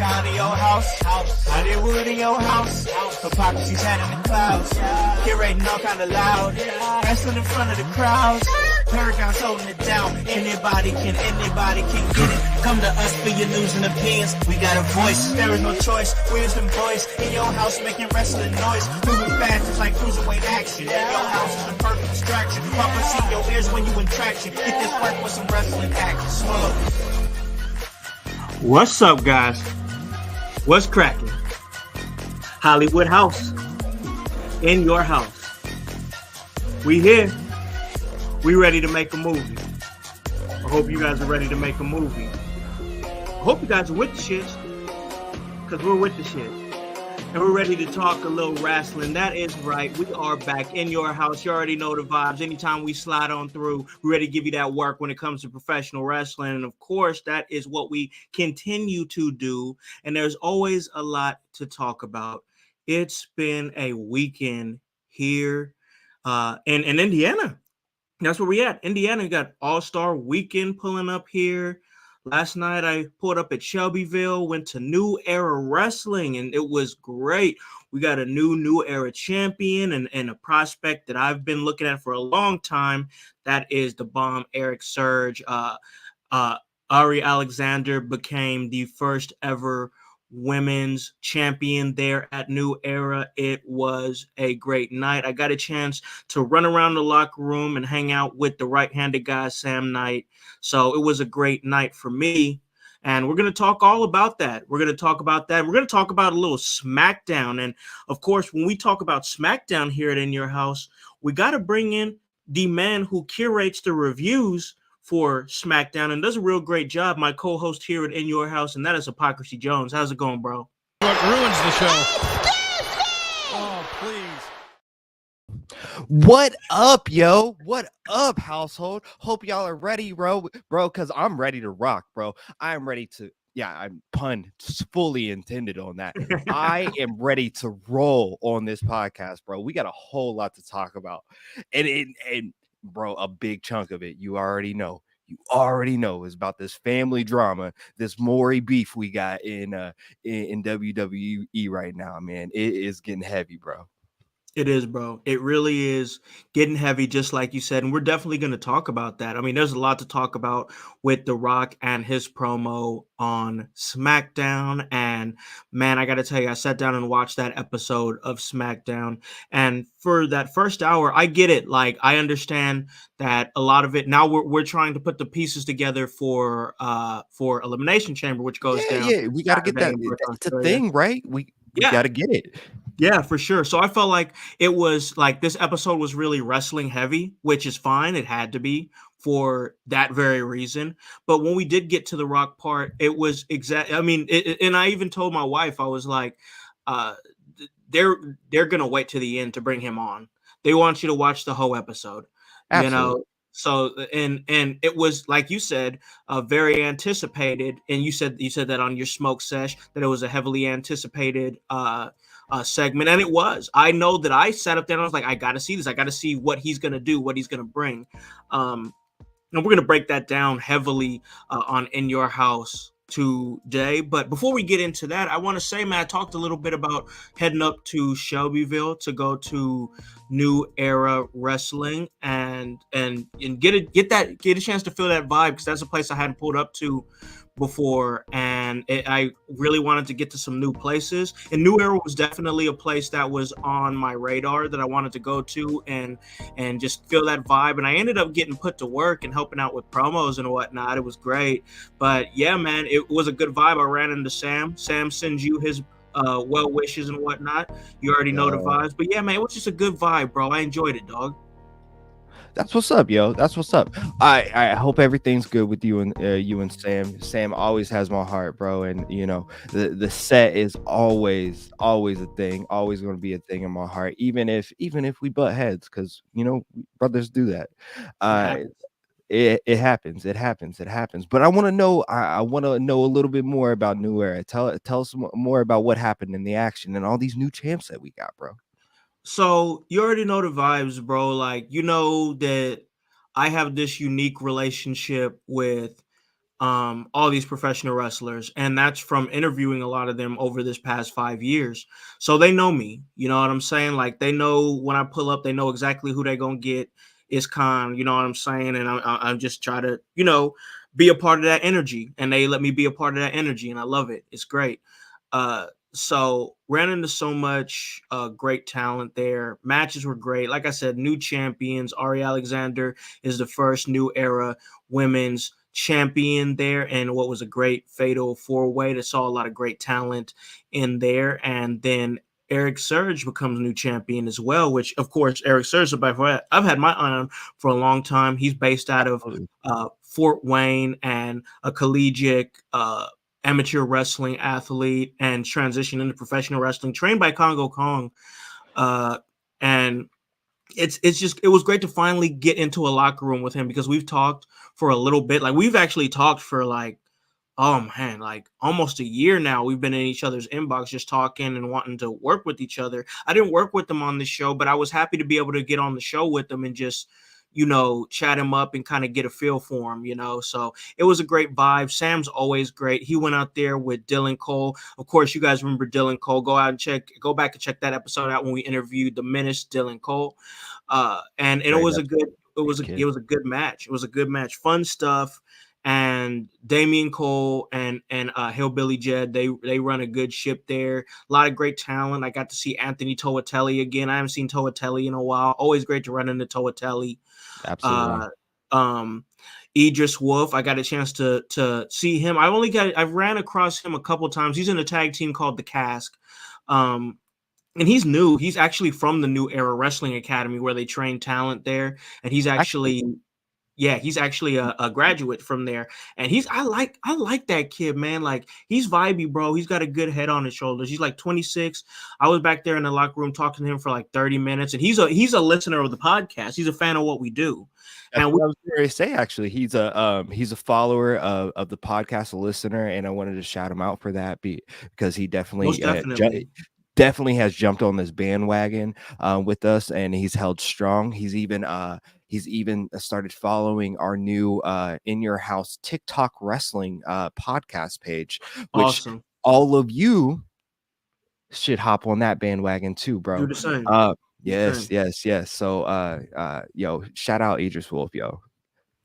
Down in your house, Hollywood in your house. Hypocrisy's had in the clouds. Curating all kind of loud. Wrestling in front of the crowds. Paragon's holding it down. Anybody can get it. Come to us for your news and opinions. We got a voice. There is no choice. We're them boys in your house making wrestling noise. Moving fast, it's like cruiserweight action. Your house is a perfect distraction. Papa see your ears when you in traction. Get this work with some wrestling action. Slow. What's up, guys? What's cracking? Hollywood House. In your house. We here. We ready to make a movie. I hope you guys are ready to make a movie. I hope you guys are with the shits. Because we're with the shit. And we're ready to talk a little wrestling. That is right. We are back in your house. You already know the vibes. Anytime we slide on through, we're ready to give you that work when it comes to professional wrestling. And of course, that is what we continue to do. And there's always a lot to talk about. It's been a weekend here in Indiana. That's where we at. Indiana, we got All-Star Weekend pulling up here. Last night, I pulled up at Shelbyville, went to New Era Wrestling, and it was great. We got a new era champion and a prospect that I've been looking at for a long time. That is the bomb Eric Surge. Ari Alexander became the first ever women's champion there at New Era. It was a great night. I got a chance to run around the locker room and hang out with the right-handed guy, Sam Knight. So it was a great night for me. And we're going to talk all about that. We're going to talk about that. We're going to talk about a little SmackDown. And of course, when we talk about SmackDown here at In Your House, we got to bring in the man who curates the reviews for SmackDown and does a real great job. My co-host here at In Your House, and that is Hypocrisy Jones. How's it going, bro? What ruins the show? Oh, please. What up, yo? What up, household? Hope y'all are ready, bro, because I'm ready to rock, bro. I'm ready to, I'm pun fully intended on that. I am ready to roll on this podcast, bro. We got a whole lot to talk about. And bro, a big chunk of it, you already know is about this family drama, this Maury beef we got in WWE right now, man. It is getting heavy, bro. It is, bro. It really is getting heavy, just like you said. And we're definitely going to talk about that. I mean, there's a lot to talk about with The Rock and his promo on SmackDown. And man, I got to tell you, I sat down and watched that episode of SmackDown. And for that first hour, I get it. Like, I understand that a lot of it now we're trying to put the pieces together for Elimination Chamber, which goes down. Yeah, we got to get that. It's a thing, right? We got to get it. Yeah, for sure. So I felt like it was like this episode was really wrestling heavy, which is fine. It had to be for that very reason. But when we did get to the Rock part, it was I mean, and I even told my wife, I was like, they're going to wait to the end to bring him on. They want you to watch the whole episode, Absolutely. you know? So, and it was, like you said, very anticipated. And you said that on your smoke sesh, that it was a heavily anticipated, segment, and it was. I know that I sat up there and I was like, I gotta see this. I gotta see what he's gonna do, what he's gonna bring. And we're gonna break that down heavily on In Your House today. But before we get into that, I want to say, man, I talked a little bit about heading up to Shelbyville to go to New Era Wrestling and get a chance to feel that vibe, because that's a place I hadn't pulled up to before, and I really wanted to get to some new places. And New Era was definitely a place that was on my radar that I wanted to go to and just feel that vibe. And I ended up getting put to work and helping out with promos and whatnot. It was great. But yeah, man, it was a good vibe. I ran into Sam. Sam sends you his well wishes and whatnot. You already know the vibes. But yeah, man, it was just a good vibe, bro. I enjoyed it, dog. That's what's up, yo. That's what's up. I hope everything's good with you and Sam. Sam always has my heart, bro. And you know, the set is always a thing, always going to be a thing in my heart, even if we butt heads, because you know, brothers do that. It happens. But I want to know. I want to know a little bit more about New Era. Tell us more about what happened in the action and all these new champs that we got, bro. So you already know the vibes, bro. Like, you know that I have this unique relationship with all these professional wrestlers, and that's from interviewing a lot of them over this past 5 years. So they know me, you know what I'm saying? Like they know when I pull up, they know exactly who they're gonna get. Is Khan, you know what I'm saying? And I'm just try to, be a part of that energy, and they let me be a part of that energy, and I love it. It's great. So ran into so much great talent there. Matches were great. Like I said, new champions. Ari Alexander is the first new era women's champion there, and what was a great fatal 4-way that saw a lot of great talent in there. And then Eric Surge becomes new champion as well, which of course Eric Surge, I've had my eye on for a long time. He's based out of Fort Wayne and a collegiate amateur wrestling athlete and transitioned into professional wrestling, trained by Congo Kong. And it was great to finally get into a locker room with him, because we've talked for a little bit. Like we've actually talked for like almost a year now. We've been in each other's inbox just talking and wanting to work with each other. I didn't work with them on the show, but I was happy to be able to get on the show with them and just chat him up and kind of get a feel for him, so it was a great vibe. Sam's always great. He went out there with Dylan Cole. Of course, you guys remember Dylan Cole. Go back and check that episode out when we interviewed the Menace, Dylan Cole. And it was a good match. It was a good match. Fun stuff. And Damian Cole and Hillbilly Jed, they run a good ship there. A lot of great talent. I got to see Anthony Toatelli again. I haven't seen Toatelli in a while. Always great to run into Toatelli. Absolutely. Idris Wolf, I got a chance to see him. I've ran across him a couple times. He's in a tag team called The Cask. And he's new. He's actually from the New Era Wrestling Academy, where they train talent there. And he's actually a graduate from there. And I like that kid, man. Like he's vibey, bro. He's got a good head on his shoulders. He's like 26. I was back there in the locker room talking to him for like 30 minutes. And he's a listener of the podcast. He's a fan of what we do. That's what I was going to say, actually. He's a follower of the podcast, a listener, and I wanted to shout him out for that because he definitely has jumped on this bandwagon with us, and he's held strong. He's even started following our new In Your House TikTok wrestling podcast page, which awesome. All of you should hop on that bandwagon too, bro. Do the same. Yes. So yo, shout out Idris Wolf, yo.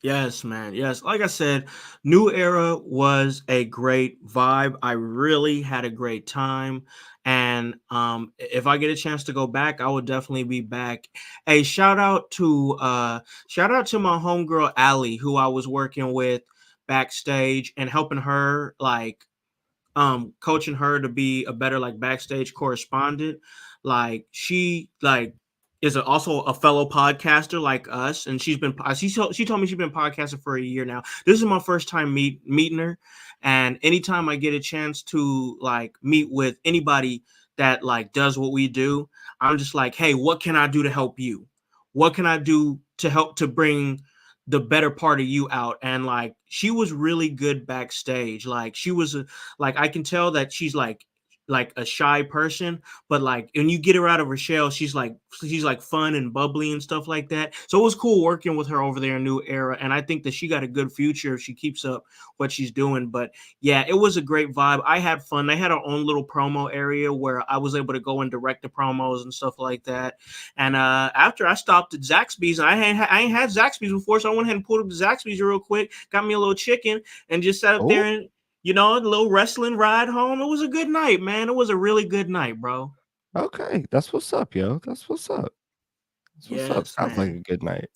Yes, man. Yes. Like I said, New Era was a great vibe. I really had a great time. And if I get a chance to go back, I would definitely be back. Hey, shout out to my homegirl Allie, who I was working with backstage and helping her, like coaching her to be a better like backstage correspondent. Like she is also a fellow podcaster like us, and she told me she's been podcasting for a year now. This is my first time meeting her, and anytime I get a chance to like meet with anybody that like does what we do, I'm just like, hey, what can I do to help you? What can I do to help to bring the better part of you out? And like she was really good backstage. Like she was I can tell that she's like a shy person, but like when you get her out of her shell, she's like fun and bubbly and stuff like that. So it was cool working with her over there in New Era, and I think that she got a good future if she keeps up what she's doing. But yeah, it was a great vibe. I had fun. They had our own little promo area where I was able to go and direct the promos and stuff like that. And after I stopped at Zaxby's, and I ain't had Zaxby's before, so I went ahead and pulled up the Zaxby's real quick, got me a little chicken, and just sat up there and a little wrestling ride home. It was a good night, man. It was a really good night, bro. Okay, that's what's up, yo. That's what's up. Sounds like a good night.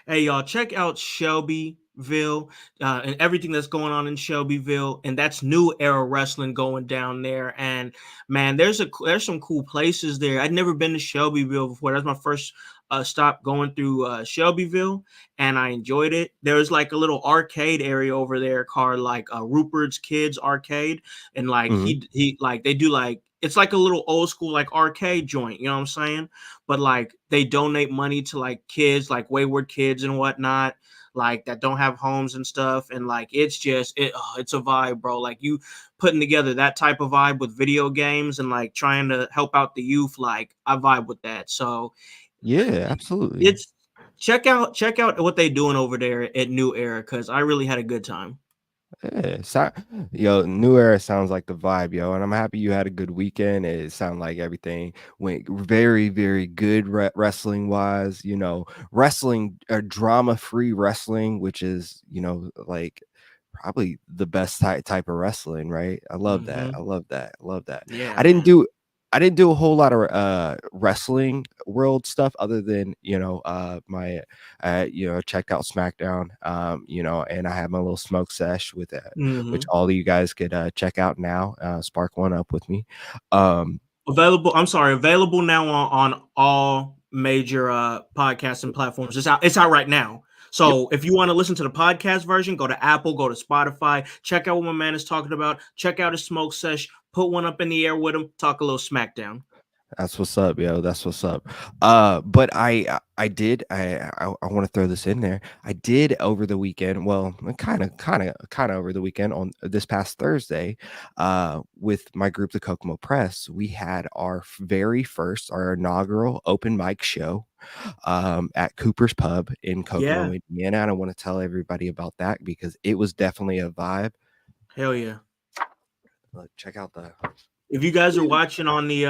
Hey, y'all, check out Shelbyville and everything that's going on in Shelbyville, and that's New Era Wrestling going down there. And man, there's some cool places there. I'd never been to Shelbyville before. That's my first stop going through Shelbyville, and I enjoyed it. There was like a little arcade area over there called like Rupert's Kids Arcade, and like he like they do like it's like a little old school like arcade joint, you know what I'm saying? But like they donate money to like kids, like wayward kids and whatnot, like that don't have homes and stuff. And like it's a vibe, bro. Like you putting together that type of vibe with video games and like trying to help out the youth, like I vibe with that. So yeah, absolutely. Check out what they doing over there at New Era, because I really had a good time. New Era sounds like the vibe, yo, and I'm happy you had a good weekend. It sounded like everything went very, very good wrestling wise. Wrestling or drama free wrestling, which is like probably the best type of wrestling, right? I love that. Mm-hmm. I love that. I love that. Yeah, I didn't man. do I didn't do a whole lot of wrestling world stuff other than my checked out SmackDown, and I had my little smoke sesh with which Mm-hmm. all of you guys could check out now. Spark one up with me. Um, Available now on all major podcasting platforms. It's out right now. yep, So if you want to listen to the podcast version, go to Apple, go to Spotify, check out what my man is talking about, check out his smoke sesh, put one up in the air with him, talk a little SmackDown. that's what's up, yo. That's what's up. But I want to throw this in there. I did over the weekend. Well, kind of over the weekend on this past Thursday, with my group, the Kokomo Press. We had our our inaugural open mic show, at Cooper's Pub in Kokomo, Yeah, Indiana. And I want to tell everybody about that because it was definitely a vibe. hell yeah. Look, check out the. If you guys are watching on the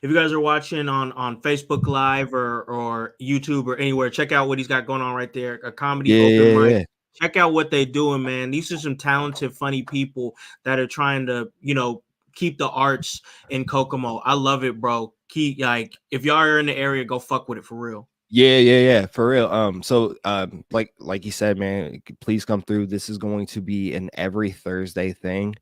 if you guys are watching on Facebook Live or YouTube or anywhere, check out what he's got going on right there. A comedy open mic. Yeah. Check out what they doing, man. These are some talented, funny people that are trying to, keep the arts in Kokomo. I love it, bro. If y'all are in the area, go fuck with it for real. Yeah, for real. Like you said, man, please come through. This is going to be an every Thursday thing.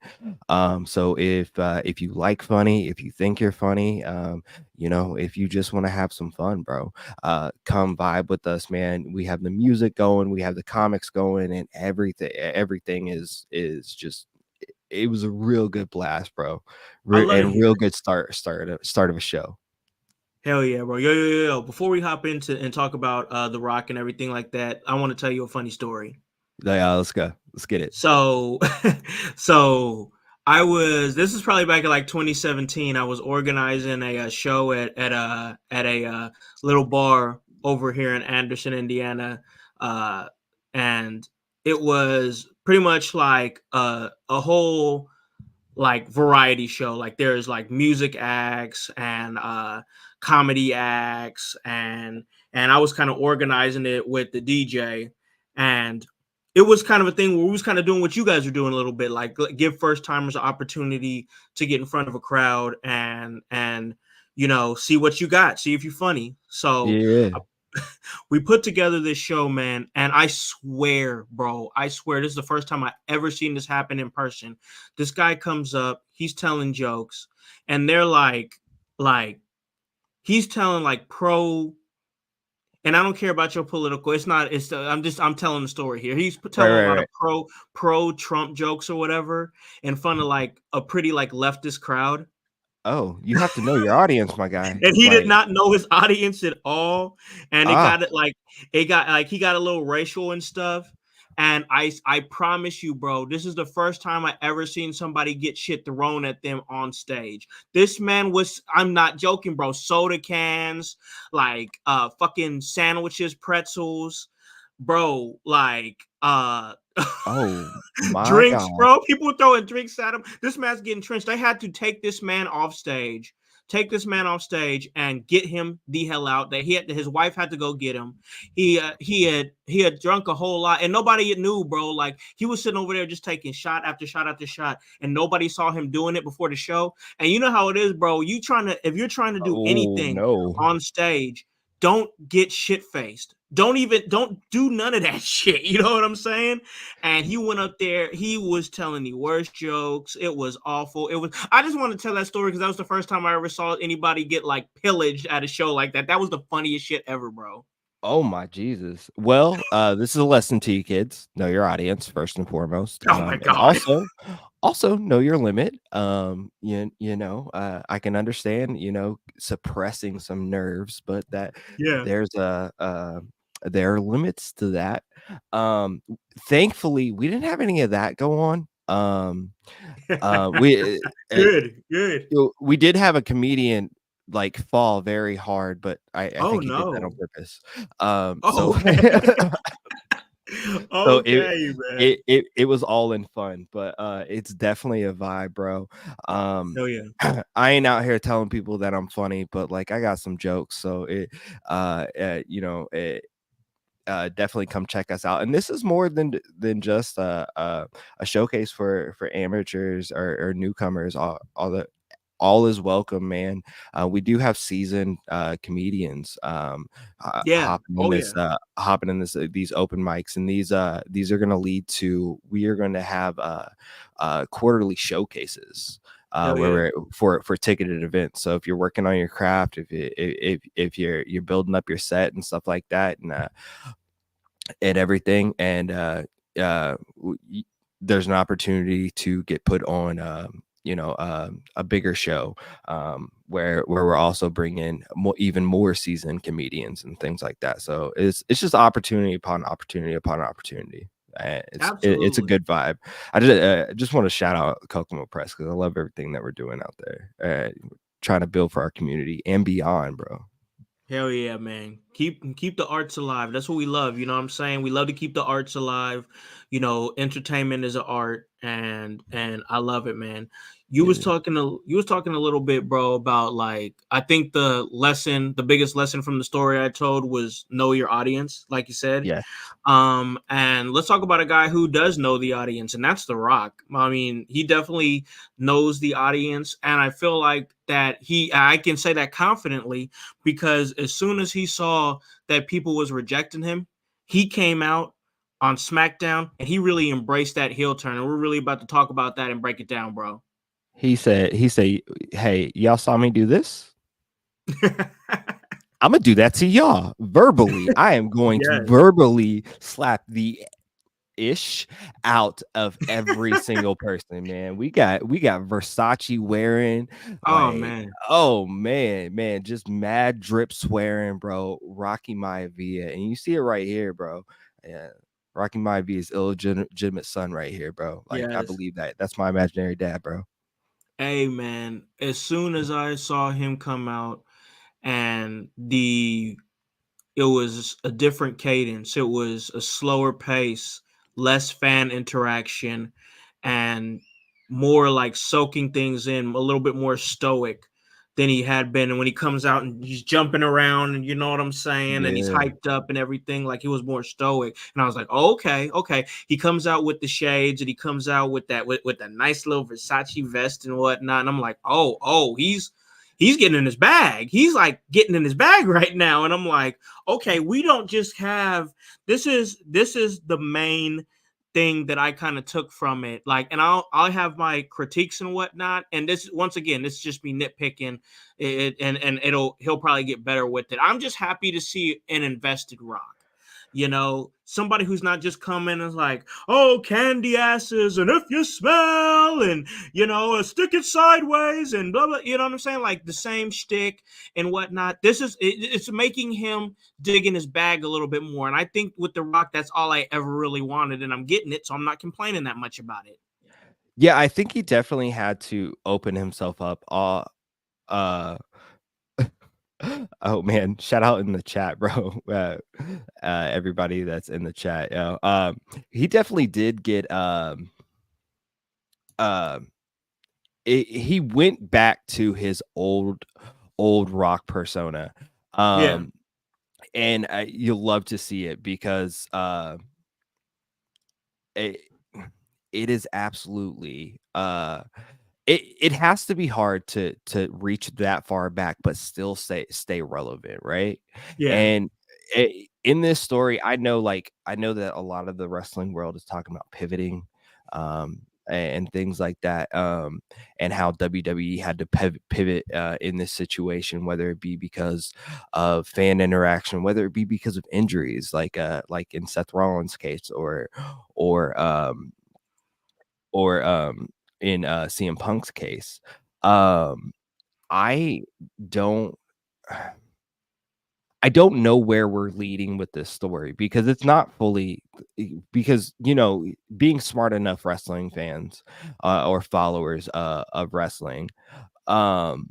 So if you like funny, if you think you're funny, if you just want to have some fun, bro, come vibe with us, man. We have the music going, we have the comics going, and everything is just. It was a real good blast, bro, I love to and hear real it. good start of a show. Hell yeah, bro. Yo. Before we hop into and talk about The Rock and everything like that, I want to tell you a funny story. Yeah, let's go. Let's get it. So, this is probably back in like 2017. I was organizing a show at a little bar over here in Anderson, Indiana. And it was pretty much like a whole like variety show. Like there's like music acts and comedy acts and I was kind of organizing it with the DJ, and it was kind of a thing where we was kind of doing what you guys are doing a little bit, like give first timers an opportunity to get in front of a crowd and see what you got, see if you're funny. So Yeah. we put together this show, man, and I swear, bro, this is the first time I ever seen this happen in person. This guy comes up, he's telling jokes, and they're like he's telling like pro, and I don't care about your political. I'm telling the story here. He's telling a lot Right. of pro Trump jokes or whatever in front of like a pretty like leftist crowd. Oh, you have to know your audience, my guy. And he did Like, not know his audience at all, and ah, he got a little racial and stuff. And I promise you, bro, this is the first time I ever seen somebody get shit thrown at them on stage. This man I'm not joking, bro, soda cans, like fucking sandwiches, pretzels, bro, like oh my drinks, God. bro. People were throwing drinks at him. This man's getting trenched. They had to take this man off stage. And get him the hell out. His wife had to go get him. He had drunk a whole lot, and nobody knew, bro. Like he was sitting over there just taking shot after shot after shot, and nobody saw him doing it before the show. And you know how it is, bro. If you're trying to do Oh anything no. on stage, don't get shit faced. Don't do none of that shit. You know what I'm saying? And he went up there. He was telling the worst jokes. It was awful. I just want to tell that story because that was the first time I ever saw anybody get like pillaged at a show like that. That was the funniest shit ever, bro. Oh my Jesus. Well, this is a lesson to you kids. Know your audience first and foremost. Oh my And God. also know your limit. I can understand, suppressing some nerves, but that Yeah. there are limits to that. Thankfully, we didn't have any of that go on. We Good. we did have a comedian like fall very hard, but I Oh think he did that on no. purpose. Oh. So Okay, man. it was all in fun, but it's definitely a vibe, bro. Hell yeah. I ain't out here telling people that I'm funny, but like I got some jokes, so definitely come check us out. And this is more than just a showcase for amateurs or newcomers. All is welcome, man. We do have seasoned comedians Yeah. Oh yeah. hopping in these open mics, and these are going to lead to, we are going to have quarterly showcases. Hell Where yeah. we're for ticketed events. So if you're working on your craft, if you're building up your set and stuff like that, and everything, and there's an opportunity to get put on a bigger show, where we're also bringing even more seasoned comedians and things like that. So it's just opportunity upon opportunity upon opportunity. It's a Absolutely. good vibe. I just want to shout out Kokomo Press because I love everything that we're doing out there, trying to build for our community and beyond, bro. Hell yeah, man. Keep the arts alive. That's what we love. You know what I'm saying? We love to keep the arts alive. You know, entertainment is an art, and I love it, man. Yeah. You was talking a little bit, bro, about like I think the biggest lesson from the story I told was know your audience, like you said. Yeah. And let's talk about a guy who does know the audience, and that's The Rock. I mean, he definitely knows the audience, and I feel like that I can say that confidently because as soon as he saw that people was rejecting him, he came out on SmackDown and he really embraced that heel turn. And we're really about to talk about that and break it down, bro. He said, "Hey, y'all saw me do this? I'm gonna do that to y'all verbally. I am going to Yes. verbally slap the ish out of every single person, man. We got Versace wearing, Oh like, man. oh man, just mad drip swearing, bro. Rocky Maivia, and you see it right here, bro. Yeah, Rocky Maivia's illegitimate son, right here, bro. Like, I Yes. believe that. That's my imaginary dad, bro. Hey man. As soon as I saw him come out and it was a different cadence. It was a slower pace, less fan interaction, and more like soaking things in, a little bit more stoic than he had been. And when he comes out and he's jumping around, and you know what I'm saying, and he's Yeah, hyped up and everything, like he was more stoic. And I was like, oh, okay, okay. He comes out with the shades, and he comes out with that nice little Versace vest and whatnot. And I'm like, oh, he's getting in his bag. He's like getting in his bag right now. And I'm like, okay, we don't just have this is the main thing that I kind of took from it. Like, and I'll have my critiques and whatnot. And this once again, this is just me nitpicking it, and he'll probably get better with it. I'm just happy to see an invested Rock. You know, somebody who's not just coming and like, oh, candy asses, and if you smell, and stick it sideways, and blah blah. You know what I'm saying? Like the same shtick and whatnot. It's making him dig in his bag a little bit more. And I think with The Rock, that's all I ever really wanted, and I'm getting it, so I'm not complaining that much about it. yeah. I think he definitely had to open himself up. Uh, oh man, shout out in the chat, bro. Everybody that's in the chat. He definitely did get um he went back to his old Rock persona. Yeah, Um and you'll love to see it because it, it is absolutely it has to be hard to reach that far back but still stay relevant, right? yeah, And in this story, I know that a lot of the wrestling world is talking about pivoting, and things like that, and how WWE had to pivot in this situation, whether it be because of fan interaction, whether it be because of injuries, like in Seth Rollins' case, or or in CM Punk's case. Um, I don't I don't know where we're leading with this story because it's not fully, because being smart enough wrestling fans, or followers of wrestling, um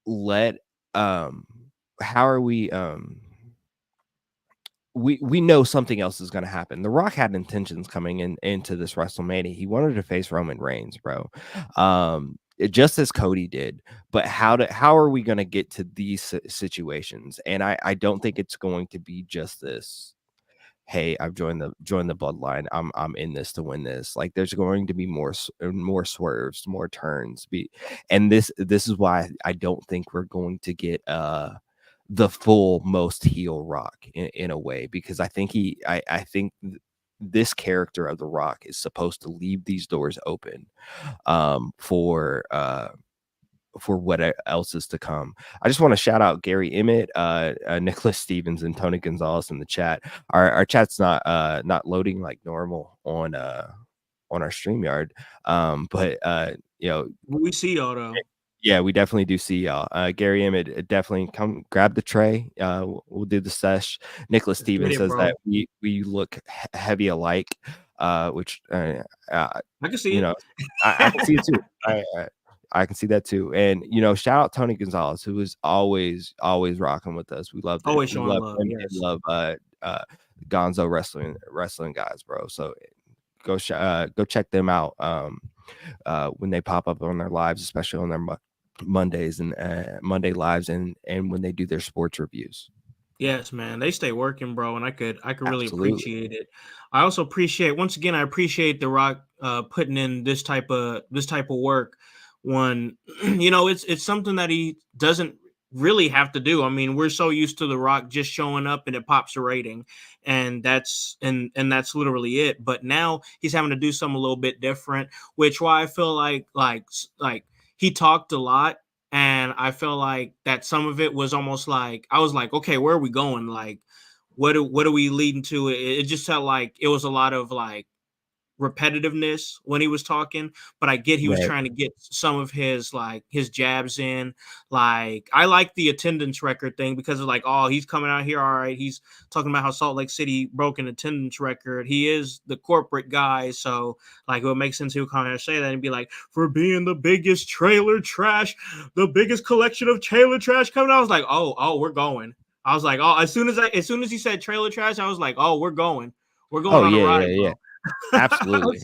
let how are we we know something else is going to happen. The Rock had intentions coming into this WrestleMania. He wanted to face Roman Reigns, bro. Just as Cody did. But how are we going to get to these situations? And I don't think it's going to be just this. Hey, I've joined the bloodline. I'm in this to win this. Like, there's going to be more swerves, more turns. And this is why I don't think we're going to get the full most heel Rock in a way, because I think this character of the Rock is supposed to leave these doors open for what else is to come. I just want to shout out Gary Emmett, Nicholas Stevens, and Tony Gonzalez in the chat. Our chat's not loading like normal on our StreamYard, but we see y'all though. Yeah, we definitely do see y'all. Gary Emmett, definitely come grab the tray. We'll do the sesh. Nicholas Stevens says that we look heavy alike, which I can see it. I can see it too. I can see that too. And shout out Tony Gonzalez, who is always rocking with us. We love always showing love. Yes. Love Gonzo wrestling guys, bro. So go check them out when they pop up on their lives, especially on their Mondays and Monday lives, and when they do their sports reviews. Yes, man, they stay working, bro, and I could really appreciate it. I also appreciate, once again, The Rock putting in this type of work. When it's something that he doesn't really have to do. I mean, we're so used to The Rock just showing up and it pops a rating, and that's literally it. But now he's having to do something a little bit different, which why I feel like he talked a lot, and I feel like that some of it was almost like I was like, okay, where are we going? Like, what are we leading to? It just felt like it was a lot of like repetitiveness when he was talking, but I get he was trying to get some of his jabs in. Like, I like the attendance record thing because it's like, oh, he's coming out here, all right, he's talking about how Salt Lake City broke an attendance record. He is the corporate guy, so like it would make sense he would come here and say that and be like, for being the biggest trailer trash, the biggest collection of trailer trash coming out. I was like, oh, we're going. I was like, oh, as soon as he said trailer trash, I was like, oh, we're going on a ride, bro. Absolutely.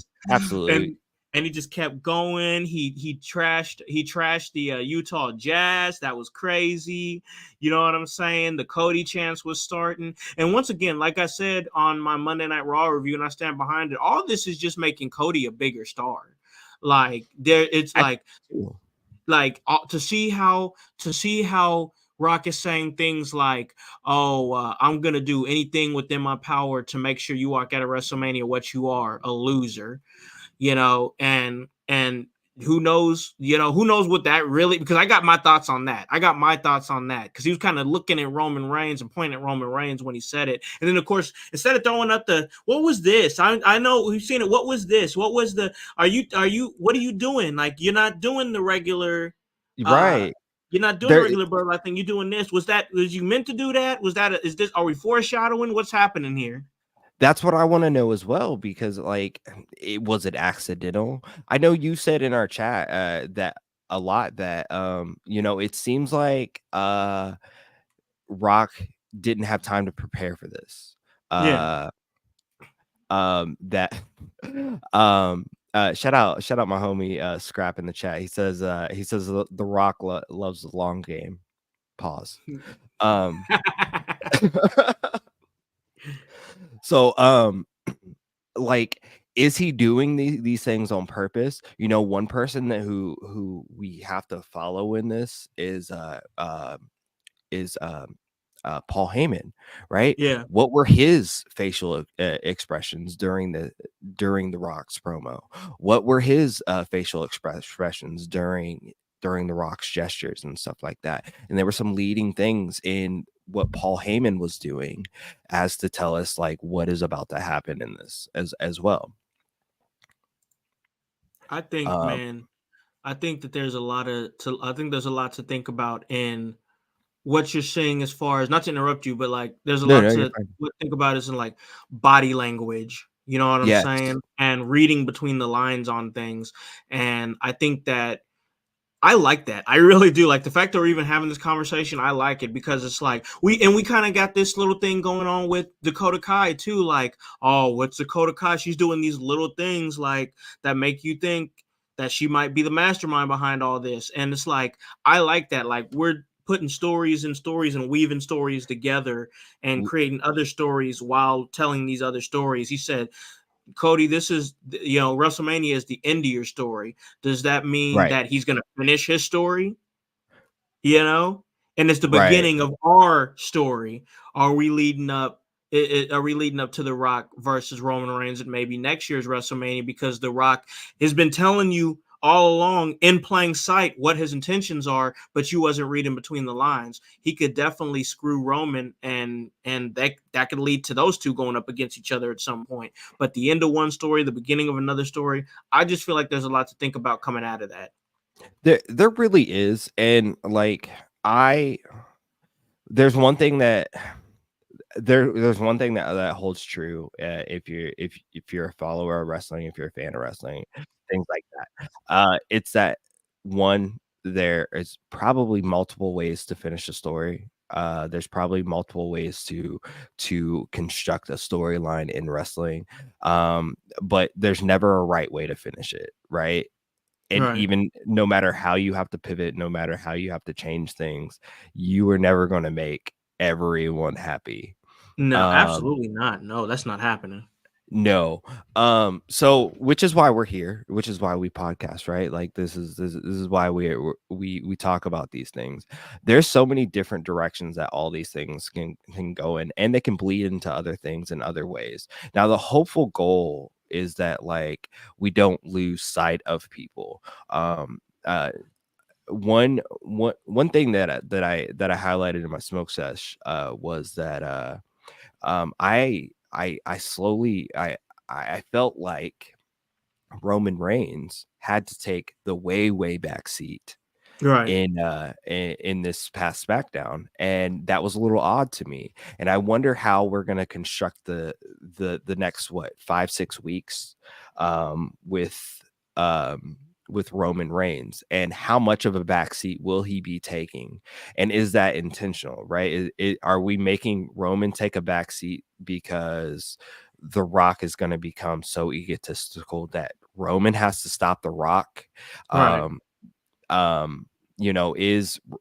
And he just kept going. He trashed the Utah Jazz. That was crazy. You know what I'm saying? The Cody chance was starting. And once again, like I said on my Monday Night Raw review, and I stand behind it, all this is just making Cody a bigger star. Like, it's to see how Rock is saying things like, oh, I'm going to do anything within my power to make sure you walk out of WrestleMania what you are, a loser, and who knows what that really, because I got my thoughts on that. Because he was kind of looking at Roman Reigns and pointing at Roman Reigns when he said it. And then, of course, instead of throwing up what was this? I know we've seen it. What was this? What was what are you doing? Like, you're not doing the regular. Right. You're not doing regular Bird thing. You're doing this. Was you meant to do that? Are we foreshadowing? What's happening here? That's what I want to know as well, because was it accidental? I know you said in our chat that a lot that it seems like Rock didn't have time to prepare for this. Shout out my homie Scrap in the chat. He says the Rock loves the long game. Pause. So like, is he doing these things on purpose? One person who we have to follow in this is Paul Heyman, right? Yeah. What were his facial expressions during the Rock's promo? What were his facial expressions during the Rock's gestures and stuff like that? And there were some leading things in what Paul Heyman was doing as to tell us like what is about to happen in this as well. I think, man, I think that there's a lot to think about in what you're saying, as far as, not to interrupt you, but like there's a lot to think about is in like body language, you know what I'm saying? And reading between the lines on things. And I think that I like that. I really do. Like the fact that we're even having this conversation, I like it because it's like we kind of got this little thing going on with Dakota Kai too. Like, oh, what's Dakota Kai? She's doing these little things like that make you think that she might be the mastermind behind all this. And it's like, I like that. Like we're putting stories and weaving stories together and creating other stories while telling these other stories. He said, Cody, this is, WrestleMania is the end of your story. Does that mean Right. that he's going to finish his story? And it's the Right. beginning of our story. Are we leading up? Are we leading up to The Rock versus Roman Reigns at maybe next year's WrestleMania? Because The Rock has been telling you all along in plain sight what his intentions are, but you wasn't reading between the lines. He could definitely screw Roman, and that could lead to those two going up against each other at some point. But the end of one story, the beginning of another story, I just feel like there's a lot to think about coming out of that. There really is. And like there's one thing that there's one thing that holds true, if you're a follower of wrestling, if you're a fan of wrestling, things like that. It's that one, there is probably multiple ways to finish a story. There's probably multiple ways to construct a storyline in wrestling. But there's never a right way to finish it, right? And Right. even no matter how you have to pivot, no matter how you have to change things, you are never going to make everyone happy. No, Um, absolutely not. No, that's not happening. no. So which is why we're here, which is why we podcast, right? Like this is why we talk about these things. There's so many different directions that all these things can go in, and they can bleed into other things in other ways. Now, the hopeful goal is that like we don't lose sight of people. One thing that I highlighted in my smoke sesh was that I slowly I felt like Roman Reigns had to take the way back seat Right. in this past SmackDown, and that was a little odd to me. And I wonder how we're gonna construct the next 5-6 weeks with Roman Reigns, and how much of a backseat will he be taking, and is that intentional, right? Are we making Roman take a backseat because The Rock is going to become so egotistical that Roman has to stop The Rock? Right.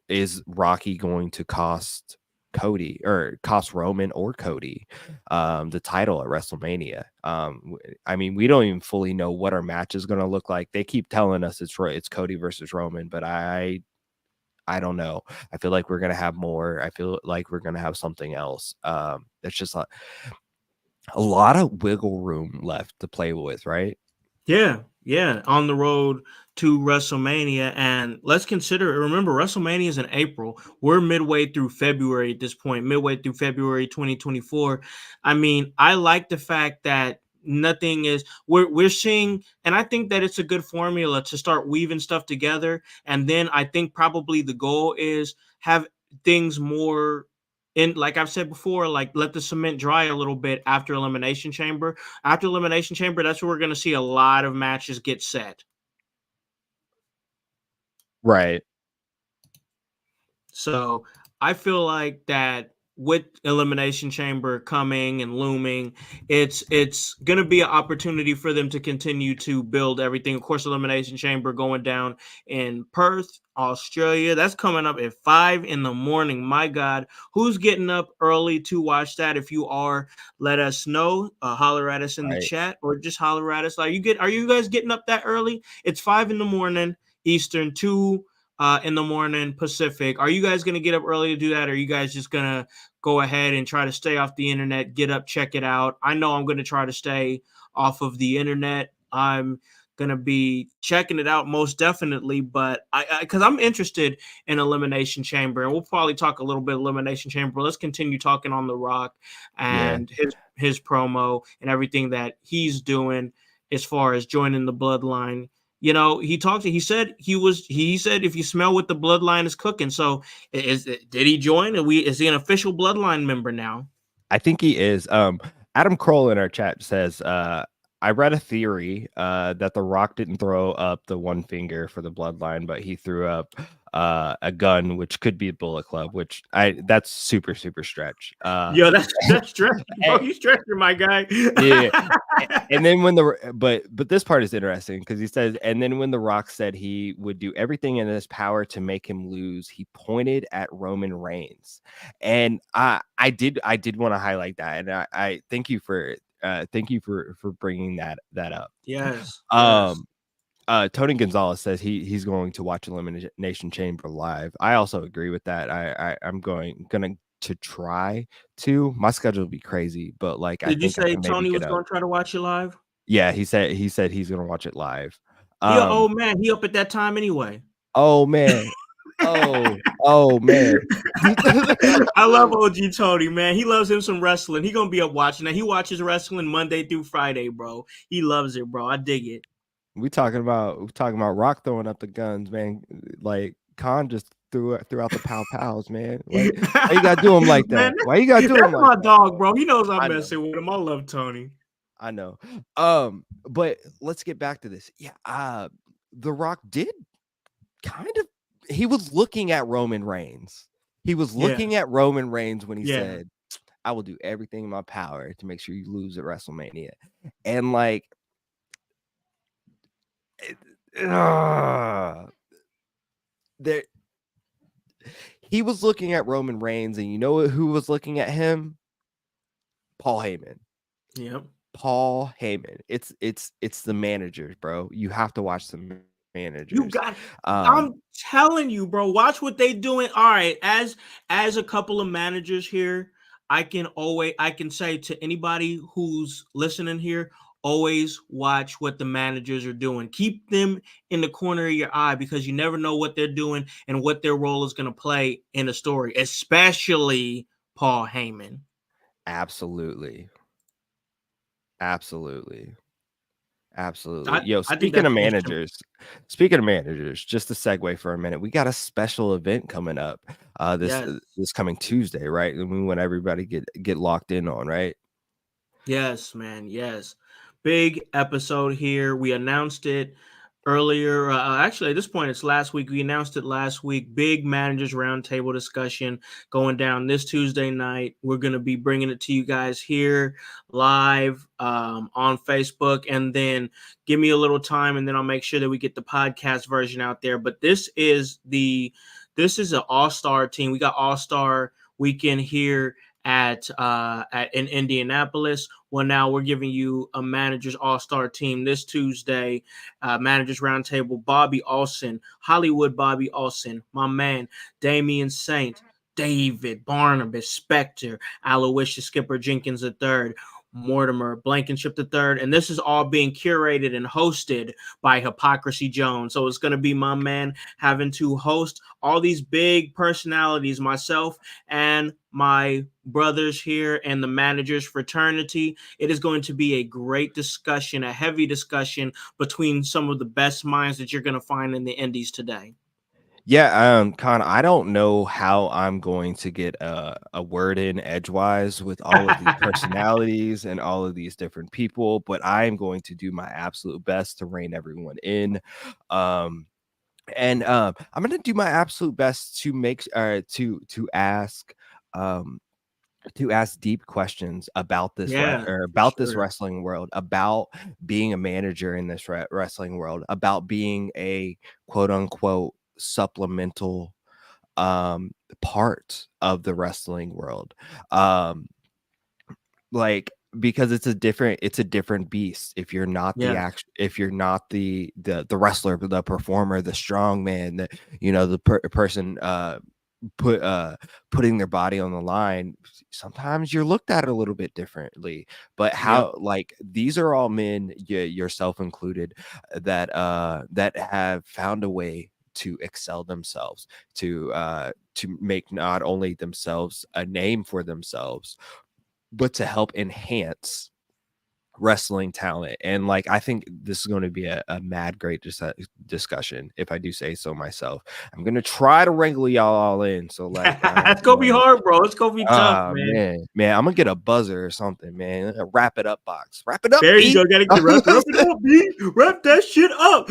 Is Rocky going to cost Cody, or cost Roman or Cody the title at WrestleMania? I mean, we don't even fully know what our match is going to look like. They keep telling us it's Cody versus Roman, but I don't know. I feel like we're going to have more. I feel like we're going to have something else. It's just a lot of wiggle room left to play with, right? Yeah. Yeah. On the road to WrestleMania. And let's consider, remember, WrestleMania is in April. We're midway through February at this point, midway through February 2024. I mean, I like the fact that nothing is, we're seeing, and I think that it's a good formula to start weaving stuff together. And then I think probably the goal is have things more in, like I've said before, like let the cement dry a little bit after Elimination Chamber. After Elimination Chamber, that's where we're going to see a lot of matches get set. Right. So I feel like that with Elimination Chamber coming and looming, it's going to be an opportunity for them to continue to build everything. Of course, Elimination Chamber going down in Perth, Australia. That's coming up at 5 a.m. My God, who's getting up early to watch that? If you are, let us know. Holler at us in the Right. chat, or just holler at us. Are you guys getting up that early? It's 5 a.m. Eastern, 2 in the morning Pacific. Are you guys going to get up early to do that? Or are you guys just going to go ahead and try to stay off the internet, get up, check it out? I know I'm going to try to stay off of the internet. I'm going to be checking it out most definitely, but because I'm interested in Elimination Chamber, and we'll probably talk a little bit Elimination Chamber. Let's continue talking on The Rock Yeah. and his promo and everything that he's doing as far as joining the bloodline. He said if you smell what the bloodline is cooking. So did he join? Is he an official bloodline member now? I think he is. Adam Kroll in our chat says, I read a theory that The Rock didn't throw up the one finger for the bloodline, but he threw up a gun, which could be a Bullet Club, which that's super stretch. Yo, that's stretching, bro. You stretching, my guy. Yeah. And then when but this part is interesting because he says, and then when The Rock said he would do everything in his power to make him lose, he pointed at Roman Reigns. And I did want to highlight that, and I thank you for bringing that up. Yes. Tony Gonzalez says he's going to watch Elimination Chamber live. I also agree with that. I'm gonna to try to. My schedule will be crazy, but like Did you say Tony was going to try to watch it live? Yeah, he said he's gonna watch it live. He an old man. He up at that time anyway. Oh man. Oh man. I love OG Tony, man. He loves him some wrestling. He gonna be up watching that. He watches wrestling Monday through Friday, bro. He loves it, bro. I dig it. We talking about Rock throwing up the guns, man. Like Khan just threw out the pow-pows, man. Why you gotta do him like that? Why you gotta do him like my dog, bro? He knows I'm messing with him. I love Tony. I know. But let's get back to this. Yeah, The Rock did kind of. He was looking at Roman Reigns. He was looking at Roman Reigns when he said, "I will do everything in my power to make sure you lose at WrestleMania," and like. There he was looking at Roman Reigns, and you know who was looking at him? Paul Heyman. Yep. Paul Heyman. It's the managers, bro. You have to watch the managers. You got I'm telling you, bro. Watch what they doing. All right, as a couple of managers here, I can say to anybody who's listening here, always watch what the managers are doing. Keep them in the corner of your eye because you never know what they're doing and what their role is going to play in a story, especially Paul Heyman. Absolutely. Yo, speaking of managers, just a segue for a minute. We got a special event coming up this coming Tuesday, right? And we want everybody get locked in on, right? Yes, man. Yes. Big episode here. We announced it earlier. Actually, at this point, it's last week. We announced it last week. Big managers roundtable discussion going down this Tuesday night. We're going to be bringing it to you guys here live on Facebook. And then give me a little time, and then I'll make sure that we get the podcast version out there. But this is an all-star team. We got all-star weekend here at in Indianapolis. Well, now we're giving you a managers all-star team this Tuesday. Managers roundtable: Bobby Olson, Hollywood Bobby Olson, my man Damian Saint, David Barnabas Spector, Aloysius Skipper Jenkins III, Mortimer Blankenship III, and this is all being curated and hosted by Hypocrisy Jones. So it's going to be my man having to host all these big personalities, myself and my brothers here and the managers fraternity. It is going to be a great discussion, a heavy discussion between some of the best minds that you're going to find in the indies today. Yeah, Con, I don't know how I'm going to get a word in edgewise with all of these personalities and all of these different people, but I am going to do my absolute best to rein everyone in. I'm going to do my absolute best to make to ask deep questions about this this wrestling world, about being a manager in this wrestling world, about being a quote unquote supplemental part of the wrestling world, like because it's a different beast if you're not if you're not the wrestler, the performer, the strong man, the person putting their body on the line. Sometimes you're looked at a little bit differently, but like these are all men, yourself included, that have found a way to excel themselves, to make not only themselves a name for themselves, but to help enhance wrestling talent. And like, I think this is going to be a mad great discussion, if I do say so myself. I'm going to try to wrangle y'all all in. So like, It's gonna be hard, bro. It's gonna be tough, man. Man, I'm gonna get a buzzer or something, man. A wrap it up box. Wrap it up. There B. you go. Gotta get wrap it up, B. Wrap that shit up.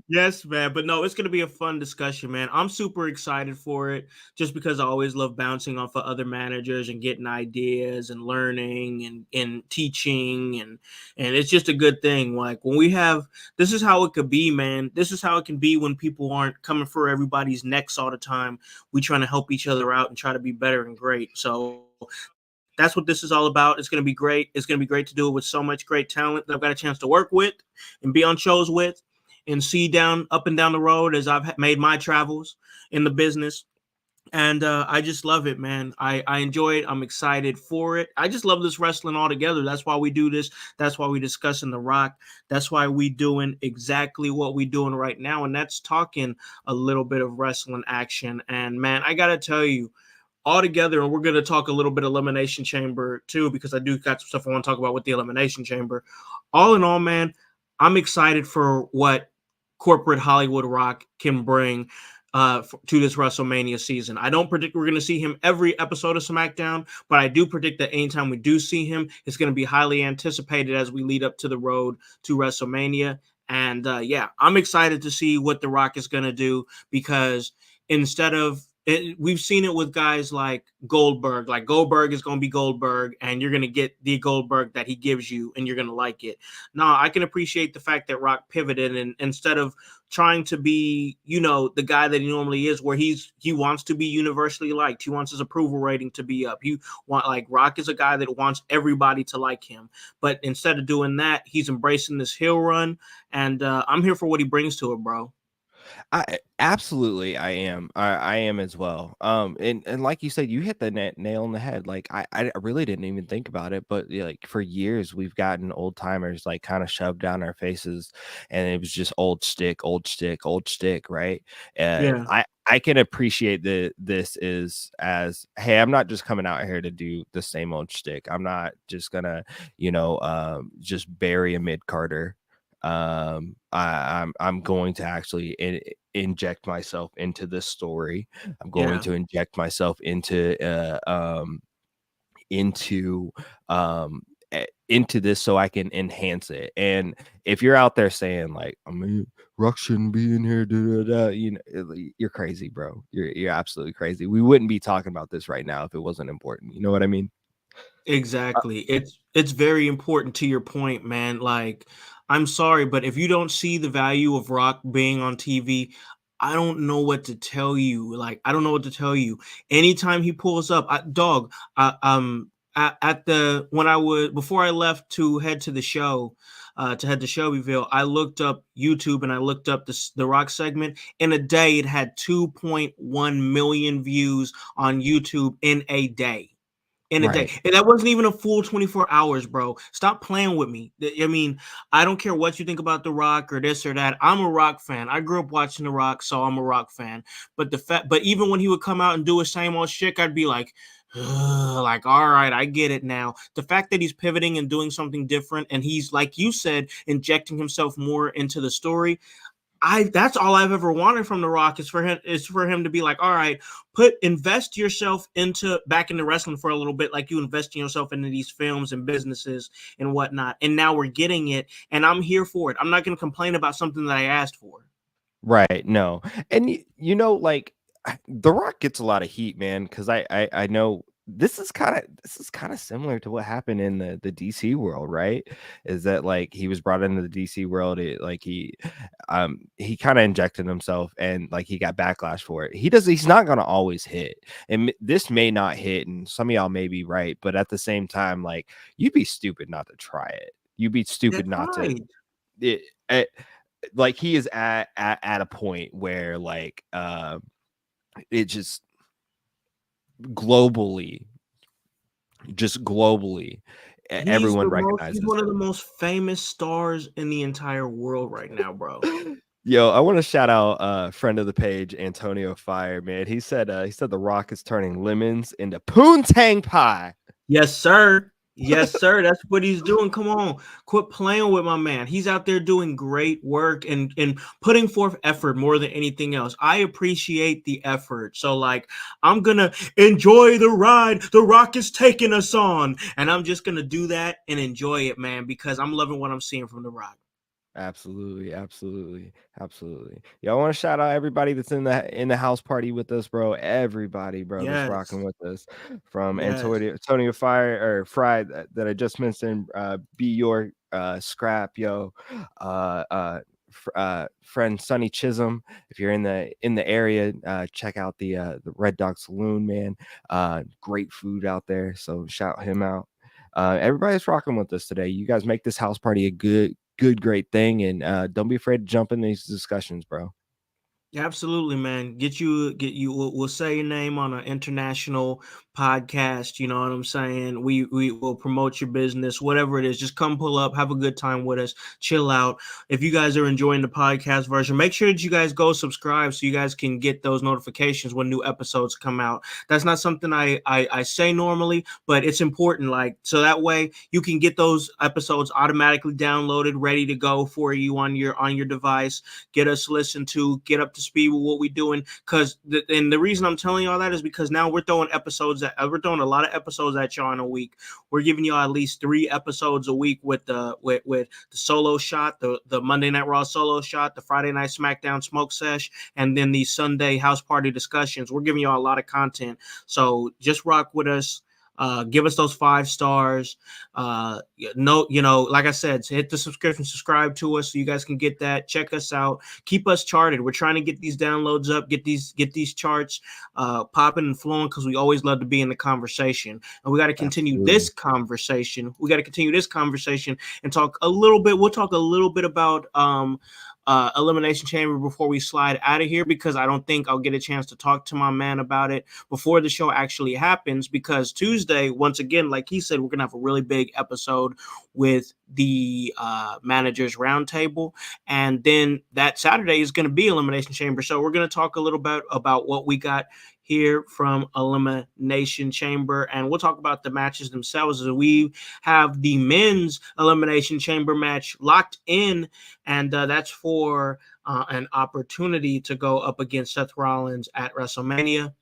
Yes, man. But no, it's gonna be a fun discussion, man. I'm super excited for it, just because I always love bouncing off of other managers and getting ideas and learning and teaching, and it's just a good thing. Like when we have, this is how it could be, man. This is how it can be when people aren't coming for everybody's necks all the time. We trying to help each other out and try to be better and great. So that's what this is all about. It's going to be great. It's going to be great to do it with so much great talent that I've got a chance to work with and be on shows with and see up and down the road as I've made my travels in the business. And I just love it, man. I enjoy it. I'm excited for it. I just love this wrestling altogether. That's why we do this. That's why we discussing The Rock. That's why we doing exactly what we doing right now. And that's talking a little bit of wrestling action. And man, I got to tell you, all together, and we're going to talk a little bit of Elimination Chamber too, because I do got some stuff I want to talk about with the Elimination Chamber. All in all, man, I'm excited for what corporate Hollywood Rock can bring to this WrestleMania season. I don't predict we're going to see him every episode of SmackDown, but I do predict that anytime we do see him, it's going to be highly anticipated as we lead up to the road to WrestleMania. And yeah, I'm excited to see what The Rock is going to do, because instead of we've seen it with guys like Goldberg. Like Goldberg is going to be Goldberg, and you're going to get the Goldberg that he gives you, and you're going to like it. Now, I can appreciate the fact that Rock pivoted, and instead of trying to be, the guy that he normally is, where he wants to be universally liked. He wants his approval rating to be up. Rock is a guy that wants everybody to like him. But instead of doing that, he's embracing this heel run, and I'm here for what he brings to it, bro. Absolutely, I am. I am as well. And like you said, you hit the nail on the head. Like I really didn't even think about it, but like for years we've gotten old timers like kind of shoved down our faces, and it was just old stick, right? Yeah. I can appreciate this is as, hey, I'm not just coming out here to do the same old shtick. I'm not just gonna, just bury a mid-carder. I'm going to actually inject myself into this story. I'm going to inject myself into this so I can enhance it. And if you're out there saying like, I mean, Rock shouldn't be in here, you're crazy, bro. You're absolutely crazy. We wouldn't be talking about this right now if it wasn't important. You know what I mean? Exactly. It's very important to your point, man. Like, I'm sorry, but if you don't see the value of Rock being on TV, I don't know what to tell you. Like, I don't know what to tell you. Anytime he pulls up, before I left to head to the show, to head to Shelbyville, I looked up YouTube and I looked up the Rock segment. In a day, it had 2.1 million views on YouTube in a day. In a day. And that wasn't even a full 24 hours, bro. Stop playing with me. I mean, I don't care what you think about The Rock or this or that. I'm a Rock fan. I grew up watching The Rock, so I'm a Rock fan. But even when he would come out and do his same old shit, I'd be like, like, all right, I get it now. The fact that he's pivoting and doing something different, and he's, like you said, injecting himself more into the story, that's all I've ever wanted from The Rock is for him to be like, all right, invest yourself back into wrestling for a little bit, like you invest yourself into these films and businesses and whatnot. And now we're getting it, and I'm here for it. I'm not going to complain about something that I asked for. Right. No. And like The Rock gets a lot of heat, man, because I know this is kind of similar to what happened in the DC world, right? Is that like he was brought into the DC world, he kind of injected himself and like he got backlash for it. He's not gonna always hit, and this may not hit, and some of y'all may be right, but at the same time, like you'd be stupid not to try it. You'd be stupid not to. Like he is at a point where like it just globally, everyone recognizes he's one of the most famous stars in the entire world right now, bro. Yo, I want to shout out a friend of the page, Antonio Fire, man. He said The Rock is turning lemons into poontang pie. Yes, sir. Yes, sir. That's what he's doing. Come on, quit playing with my man. He's out there doing great work and putting forth effort more than anything else. I appreciate the effort. So, like, I'm gonna enjoy the ride the Rock is taking us on, and I'm just gonna do that and enjoy it, man, because I'm loving what I'm seeing from the Rock. Absolutely, absolutely, absolutely. Yeah, I want to shout out everybody that's in the house party with us, bro. Everybody, bro, that's Yes, rocking with us. From yes. Antonio Fire or Fry that I just mentioned, be your scrap, yo. Friend Sonny Chisholm. If you're in the area, check out the Red Dog Saloon, man. Great food out there, so shout him out. Everybody's rocking with us today. You guys make this house party a great thing, and don't be afraid to jump in these discussions, bro. Absolutely, man. Get you. We'll say your name on an international podcast. You know what I'm saying? We will promote your business, whatever it is. Just come pull up, have a good time with us, chill out. If you guys are enjoying the podcast version, make sure that you guys go subscribe so you guys can get those notifications when new episodes come out. That's not something I say normally, but it's important. Like, so that way you can get those episodes automatically downloaded, ready to go for you on your device. Get us listened to, get up to speed with what we're doing. And the reason I'm telling you all that is because now we're throwing we're throwing a lot of episodes at y'all in a week. We're giving y'all at least 3 episodes a week with the solo shot, the Monday Night Raw solo shot, the Friday Night SmackDown smoke sesh, and then the Sunday house party discussions. We're giving y'all a lot of content. So just rock with us. Give us those 5 stars. Like I said, hit the subscription, subscribe to us so you guys can get that. Check us out. Keep us charted. We're trying to get these downloads up, get these charts popping and flowing because we always love to be in the conversation. And we got to continue Absolutely. this conversation. And talk a little bit. We'll talk a little bit about Elimination Chamber before we slide out of here because I don't think I'll get a chance to talk to my man about it before the show actually happens because Tuesday, once again, like he said, we're going to have a really big episode with the managers roundtable. And then that Saturday is going to be Elimination Chamber. So we're going to talk a little bit about what we got here from Elimination Chamber, and we'll talk about the matches themselves as we have the men's Elimination Chamber match locked in, and that's for an opportunity to go up against Seth Rollins at WrestleMania.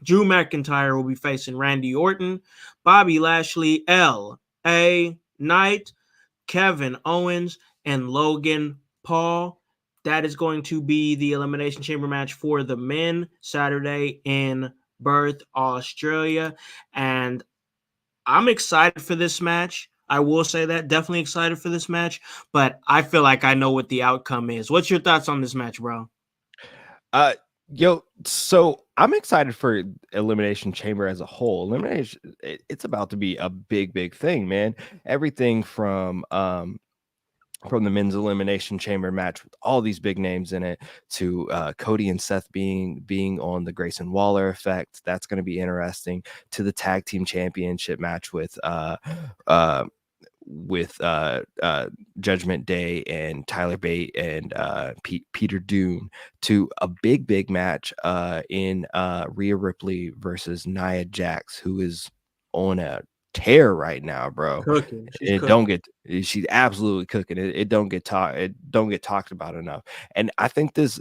Drew McIntyre will be facing Randy Orton, Bobby Lashley, L.A. Knight, Kevin Owens, and Logan Paul. That is going to be the Elimination Chamber match for the men Saturday in Perth, Australia. And I'm excited for this match. I will say that, definitely excited for this match, but I feel like I know what the outcome is. What's your thoughts on this match, bro? Uh, so I'm excited for Elimination Chamber as a whole. It's about to be a big thing, man. Everything from the men's Elimination Chamber match with all these big names in it to Cody and Seth being on the Grayson Waller effect. That's going to be interesting. To the tag team championship match with Judgment Day and Tyler Bate and Peter Dune, to a big match in Rhea Ripley versus Nia Jax, who is on a tear right now, bro. Cooking. She's absolutely cooking. It don't get talked about enough. And I think this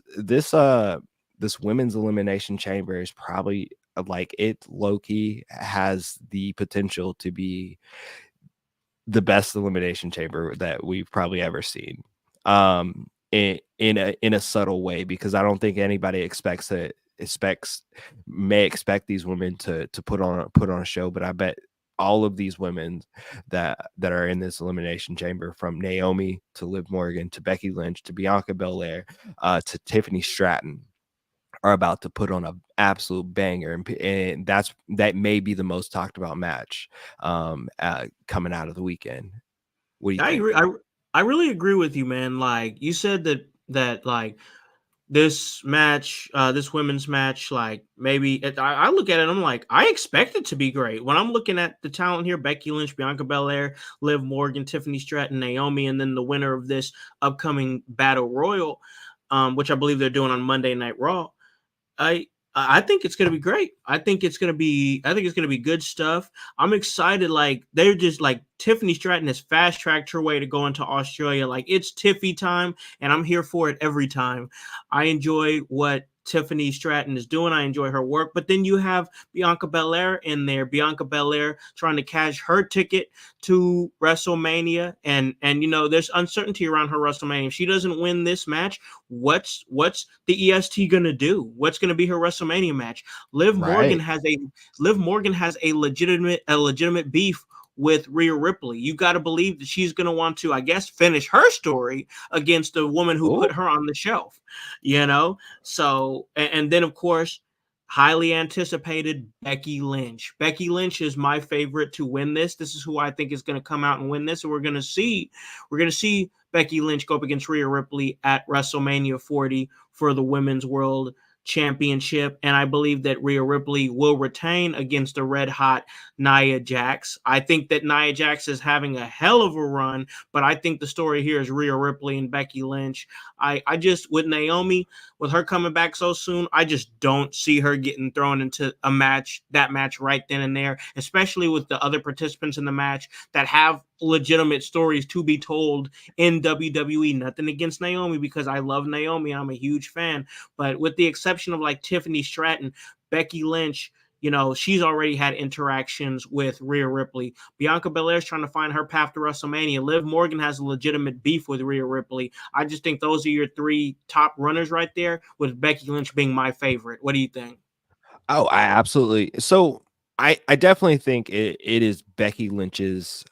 women's Elimination Chamber is probably, like, it low-key has the potential to be the best Elimination Chamber that we've probably ever seen, in a subtle way, because I don't think anybody expects these women to put on a show, but I bet all of these women that are in this Elimination Chamber, from Naomi to Liv Morgan to Becky Lynch to Bianca Belair to Tiffany Stratton, are about to put on an absolute banger, and that may be the most talked about match coming out of the weekend. What do you think? Agree. I really agree with you, man. Like you said that like this match, this women's match, like maybe I look at it and I'm like, I expect it to be great. When I'm looking at the talent here, Becky Lynch, Bianca Belair, Liv Morgan, Tiffany Stratton, Naomi, and then the winner of this upcoming Battle Royal, which I believe they're doing on Monday Night Raw. I think it's gonna be great. I think it's gonna be good stuff. I'm excited. Like they're just like Tiffany Stratton has fast tracked her way to go into Australia. Like it's Tiffy time, and I'm here for it every time. I enjoy what Tiffany Stratton is doing. I enjoy her work. But then you have Bianca Belair in there. Bianca Belair trying to cash her ticket to WrestleMania, and there's uncertainty around her WrestleMania. If she doesn't win this match, what's the EST gonna do? What's gonna be her WrestleMania match? Liv Morgan Right. has a legitimate beef with Rhea Ripley. You got to believe that she's going to want to, I guess, finish her story against the woman who put her on the shelf, So, and then, of course, highly anticipated Becky Lynch. Becky Lynch is my favorite to win this. This is who I think is going to come out and win this. And we're going to see Becky Lynch go up against Rhea Ripley at WrestleMania 40 for the Women's World Championship, and I believe that Rhea Ripley will retain against the red hot Nia Jax. I think that Nia Jax is having a hell of a run, but I think the story here is Rhea Ripley and Becky Lynch. I just, with Naomi, with her coming back so soon, I just don't see her getting thrown into that match right then and there, especially with the other participants in the match that have legitimate stories to be told in WWE. Nothing against Naomi, because I love Naomi and I'm a huge fan, but with the exception of like Tiffany Stratton, Becky Lynch, she's already had interactions with Rhea Ripley. Bianca Belair is trying to find her path to WrestleMania. Liv Morgan has a legitimate beef with Rhea Ripley. I just think those are your three top runners right there, with Becky Lynch being my favorite. What do you think? Oh, I absolutely. So I definitely think it is Becky Lynch's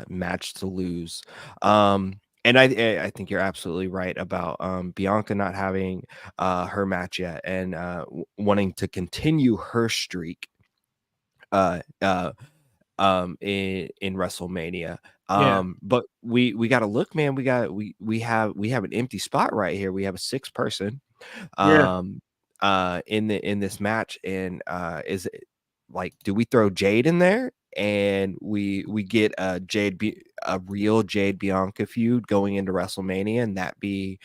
match to lose. And I think you're absolutely right about Bianca not having her match yet, and wanting to continue her streak in WrestleMania. But we got to look, man. We have an empty spot right here. We have a 6th person in this match, and is it like, do we throw Jade in there and we get a real Jade Bianca feud going into WrestleMania, and that be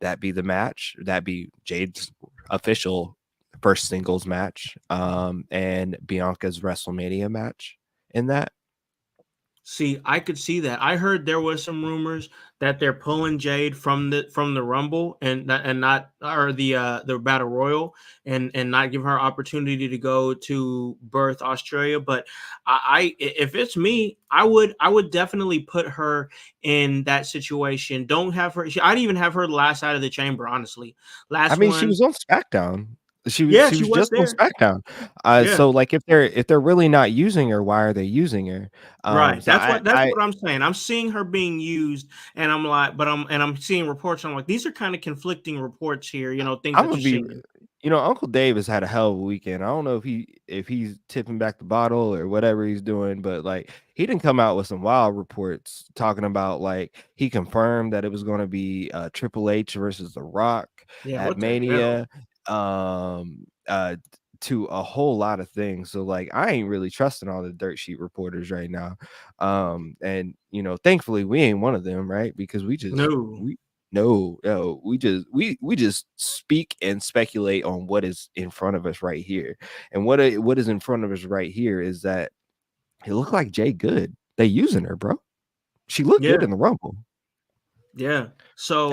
the match, that be Jade's official first singles match, and Bianca's WrestleMania match in that? See, I could see that. I heard there was some rumors that they're pulling Jade from the Rumble and not, or the Battle Royal, and not give her opportunity to go to Birth Australia. But if it's me, I would definitely put her in that situation. Don't have her. I'd even have her last out of the chamber. Honestly, She was on SmackDown. She was just there on SmackDown. So like, if they're really not using her, why are they using her? Right. So That's what I'm saying. I'm seeing her being used, and I'm like, I'm seeing reports. I'm like, these are kind of conflicting reports here. Things I'm that gonna you're be, seeing. Uncle Dave has had a hell of a weekend. I don't know if he's tipping back the bottle or whatever he's doing, but like, he didn't come out with some wild reports talking about, like, he confirmed that it was going to be Triple H versus The Rock at Mania. To a whole lot of things. So like, I ain't really trusting all the dirt sheet reporters right now. And thankfully we ain't one of them, right? Because we just we just speak and speculate on what is in front of us right here. And what is in front of us right here is that it looked like Jay good. They using her, bro. She looked good in the Rumble. Yeah. So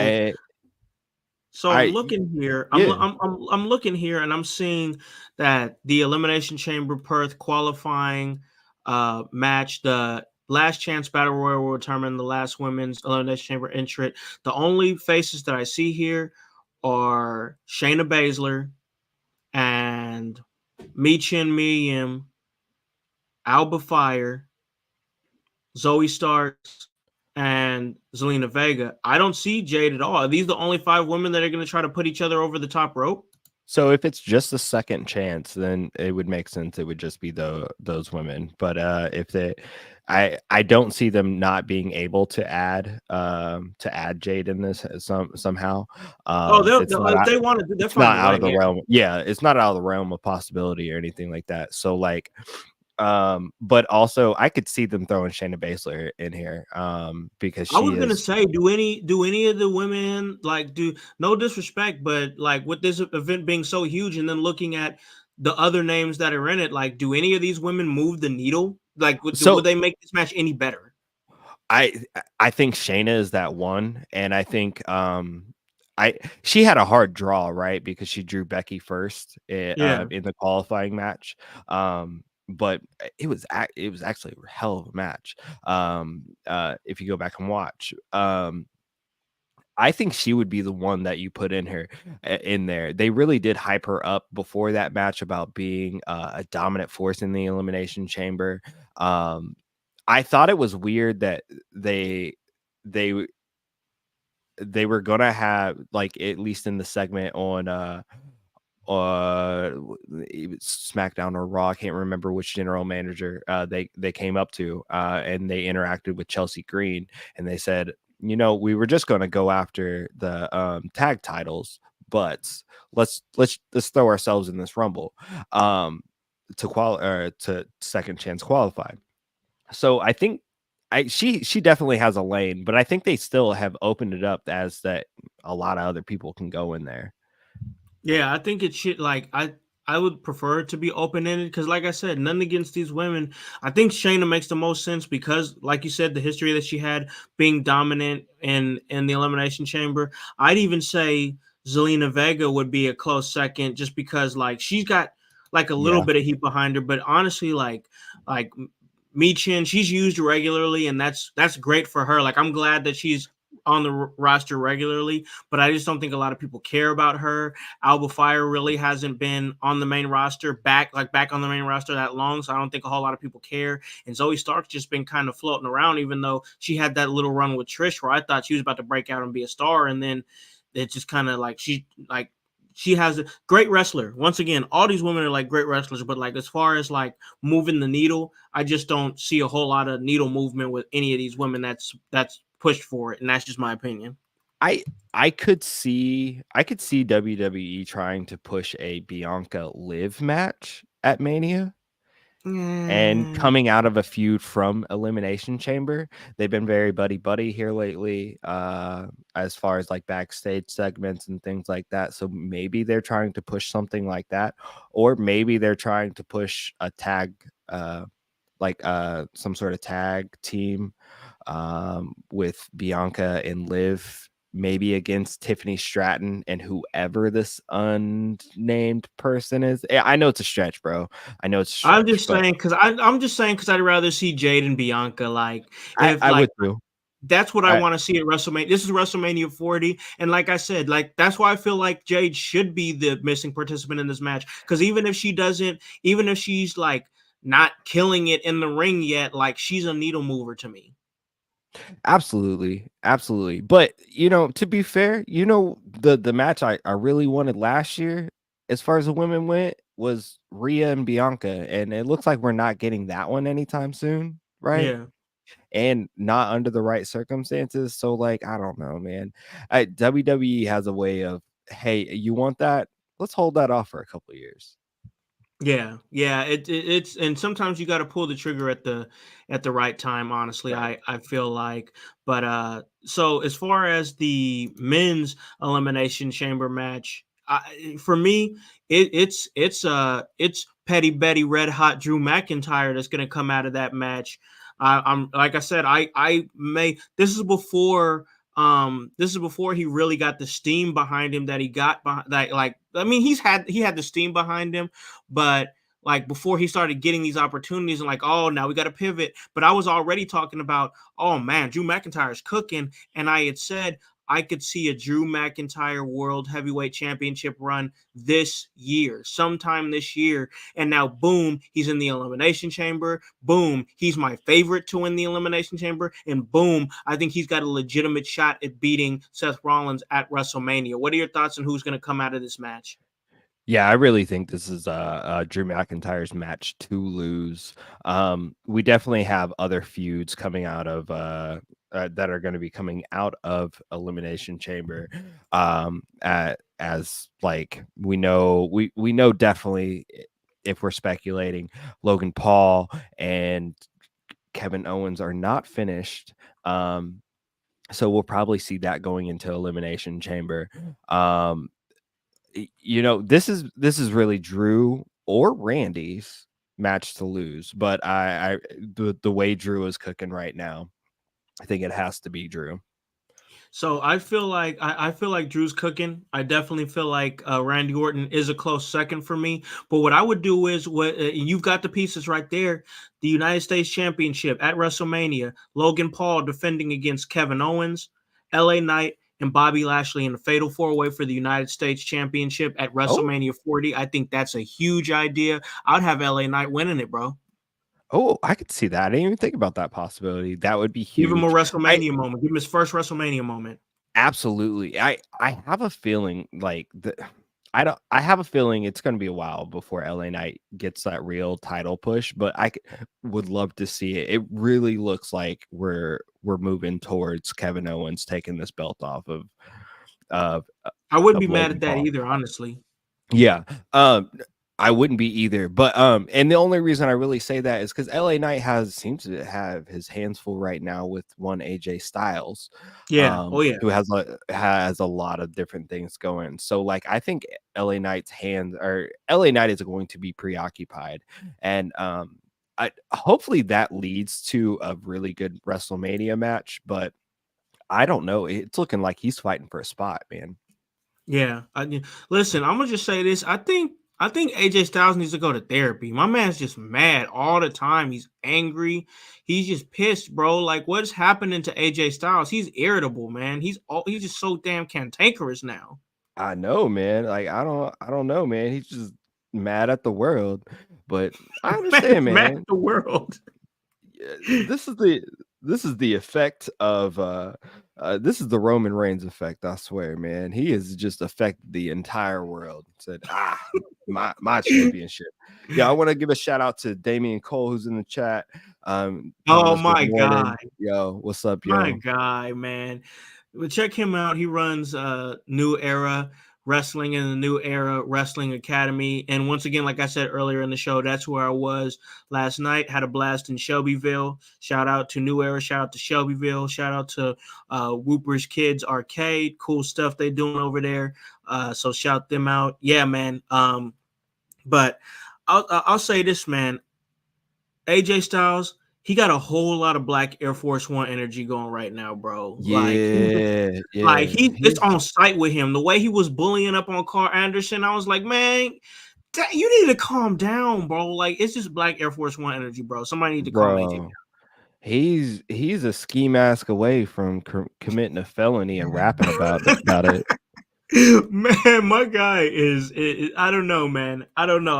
I'm looking here. I'm looking here, and I'm seeing that the Elimination Chamber Perth qualifying match, the Last Chance Battle Royal, will determine the last women's Elimination Chamber entrant. The only faces that I see here are Shayna Baszler and Michin Miriam, Alba Fire, Zoe Starks, and Zelina Vega. I don't see Jade at all. Are these the only 5 women that are going to try to put each other over the top rope? So if it's just a second chance, then it would make sense. It would just be those women. But I don't see them not being able to add Jade in this somehow. If they want to, they're fine. Not out of the realm. Yeah, it's not out of the realm of possibility or anything like that. So like, But also I could see them throwing Shayna Baszler in here, because I she was gonna is. say, do any of the women like do no disrespect, but like with this event being so huge, and then looking at the other names that are in it, like do any of these women move the needle? Like would So they make this match any better? I I think Shayna is that one, and I think I she had a hard draw, right? Because she drew Becky first Yeah. in the qualifying match. But it was actually a hell of a match. If you go back and watch. I think she would be the one that you put in her in there. They really did hype her up before that match about being a dominant force in the elimination chamber. Um, I thought it was weird that they they were gonna have, like, at least in the segment on it was SmackDown or Raw, I can't remember which general manager they came up to, and they interacted with Chelsea Green, and they said, we were just gonna go after the tag titles, but let's throw ourselves in this rumble to second chance qualify. So I think she definitely has a lane, but I think they still have opened it up as that a lot of other people can go in there. Yeah, I think it should like I would prefer it to be open ended because, like I said, none against these women. I think Shayna makes the most sense because, like you said, the history that she had being dominant in the Elimination Chamber. I'd even say Zelina Vega would be a close second, just because like she's got like a little Yeah. bit of heat behind her, but honestly, like Michin, she's used regularly, and that's great for her. Like I'm glad that she's on the roster regularly, but I just don't think a lot of people care about her. Alba Fire really hasn't been on the main roster back on the main roster that long, so I don't think a whole lot of people care. And Zoe Stark's just been kind of floating around, even though she had that little run with Trish where I thought she was about to break out and be a star, and then it just kind of like she has a great wrestler. Once again, all these women are like great wrestlers, but like as far as like moving the needle, I just don't see a whole lot of needle movement with any of these women that's pushed for it, and that's just my opinion. I could see WWE trying to push a Bianca Liv match at Mania, and Mm, coming out of a feud from Elimination Chamber. They've been very buddy here lately, as far as like backstage segments and things like that. So maybe they're trying to push something like that, or maybe they're trying to push a tag, some sort of tag team, with Bianca and Liv, maybe against Tiffany Stratton and whoever this unnamed person is. I know it's a stretch, bro. I know it's a I'm stretch, just but saying because I'd rather see Jade and Bianca. Like if I like would too. that's what I I want to see at WrestleMania. This is WrestleMania 40, and like I said, like that's why I feel like Jade should be the missing participant in this match. Because even if she's like not killing it in the ring yet, like she's a needle mover to me. absolutely. But to be fair, the match I really wanted last year, as far as the women went, was Rhea and Bianca, and it looks like we're not getting that one anytime soon, right? Yeah. And not under the right circumstances. So, like, I don't know, man. WWE has a way of, hey, you want that? Let's hold that off for a couple of years. Yeah. It's and sometimes you got to pull the trigger at the right time. Honestly, Right. I feel like. But so as far as the men's elimination chamber match, for me, it's Petty Betty Red Hot Drew McIntyre that's going to come out of that match. I'm like I said, I may this is before he really got the steam behind him that he got behind that like I mean he had the steam behind him, but like before he started getting these opportunities and like, oh, now we got to pivot. But I was already talking about, oh man, Drew McIntyre is cooking. And I had said I could see a Drew McIntyre World Heavyweight Championship run this year, sometime this year. And now, boom, he's in the Elimination Chamber. Boom, he's my favorite to win the Elimination Chamber. And boom, I think he's got a legitimate shot at beating Seth Rollins at WrestleMania. What are your thoughts on who's going to come out of this match? Yeah, I really think this is Drew McIntyre's match to lose. We definitely have other feuds coming out of that are going to be coming out of Elimination Chamber. As like we know definitely if we're speculating, Logan Paul and Kevin Owens are not finished. So we'll probably see that going into Elimination Chamber. This is really Drew or Randy's match to lose, but the way Drew is cooking right now, I think it has to be Drew. So I feel like I feel like Drew's cooking. I definitely feel like Randy Orton is a close second for me. But what I would do is you've got the pieces right there. The United States Championship at WrestleMania. Logan Paul defending against Kevin Owens, LA Knight, and Bobby Lashley in a fatal 4-way for the United States Championship at WrestleMania 40. I think that's a huge idea. I'd have LA Knight winning it, bro. Oh, I could see that. I didn't even think about that possibility. That would be huge. Give him a WrestleMania moment. Give him his first WrestleMania moment. Absolutely. I have a feeling like I have a feeling it's going to be a while before LA Knight gets that real title push, but would love to see it. It really looks like we're moving towards Kevin Owens taking this belt off of I wouldn't be mad Logan at that Paul. either, honestly. Yeah. I wouldn't be either. But and the only reason I really say that is because LA Knight seems to have his hands full right now with one AJ Styles. Yeah. Who has a lot of different things going. So like I think LA Knight is going to be preoccupied. And hopefully that leads to a really good WrestleMania match, but I don't know. It's looking like he's fighting for a spot, man. Yeah. Listen, I'm gonna just say this. I think AJ Styles needs to go to therapy. My man's just mad all the time. He's angry. He's just pissed, bro. Like, what's happening to AJ Styles? He's irritable, man. He's just so damn cantankerous now. I know, man. Like, I don't know, man. He's just mad at the world. But I understand, man. Mad at the world. This is the effect of this is the Roman Reigns effect, I swear, man. He has just affected the entire world. Said, my championship. Yeah, I want to give a shout out to Damian Cole, who's in the chat. Oh my God. Yo, what's up, yo? My guy, man. Well, check him out. He runs New Era Wrestling in the New Era Wrestling Academy. And once again, like I said earlier in the show, that's where I was last night. Had a blast in Shelbyville. Shout out to New Era. Shout out to Shelbyville. Shout out to Whooper's Kids Arcade. Cool stuff they doing over there. So shout them out. Yeah, man. But I'll say this, man. AJ Styles, he got a whole lot of Black Air Force One energy going right now, bro. It's on site with him. The way he was bullying up on Carl Anderson, I was like, man, you need to calm down, bro. Like, it's just Black Air Force One energy, bro. Somebody need to calm AJ down. He's a ski mask away from committing a felony and rapping about it. Man, my guy is I don't know, man. I don't know.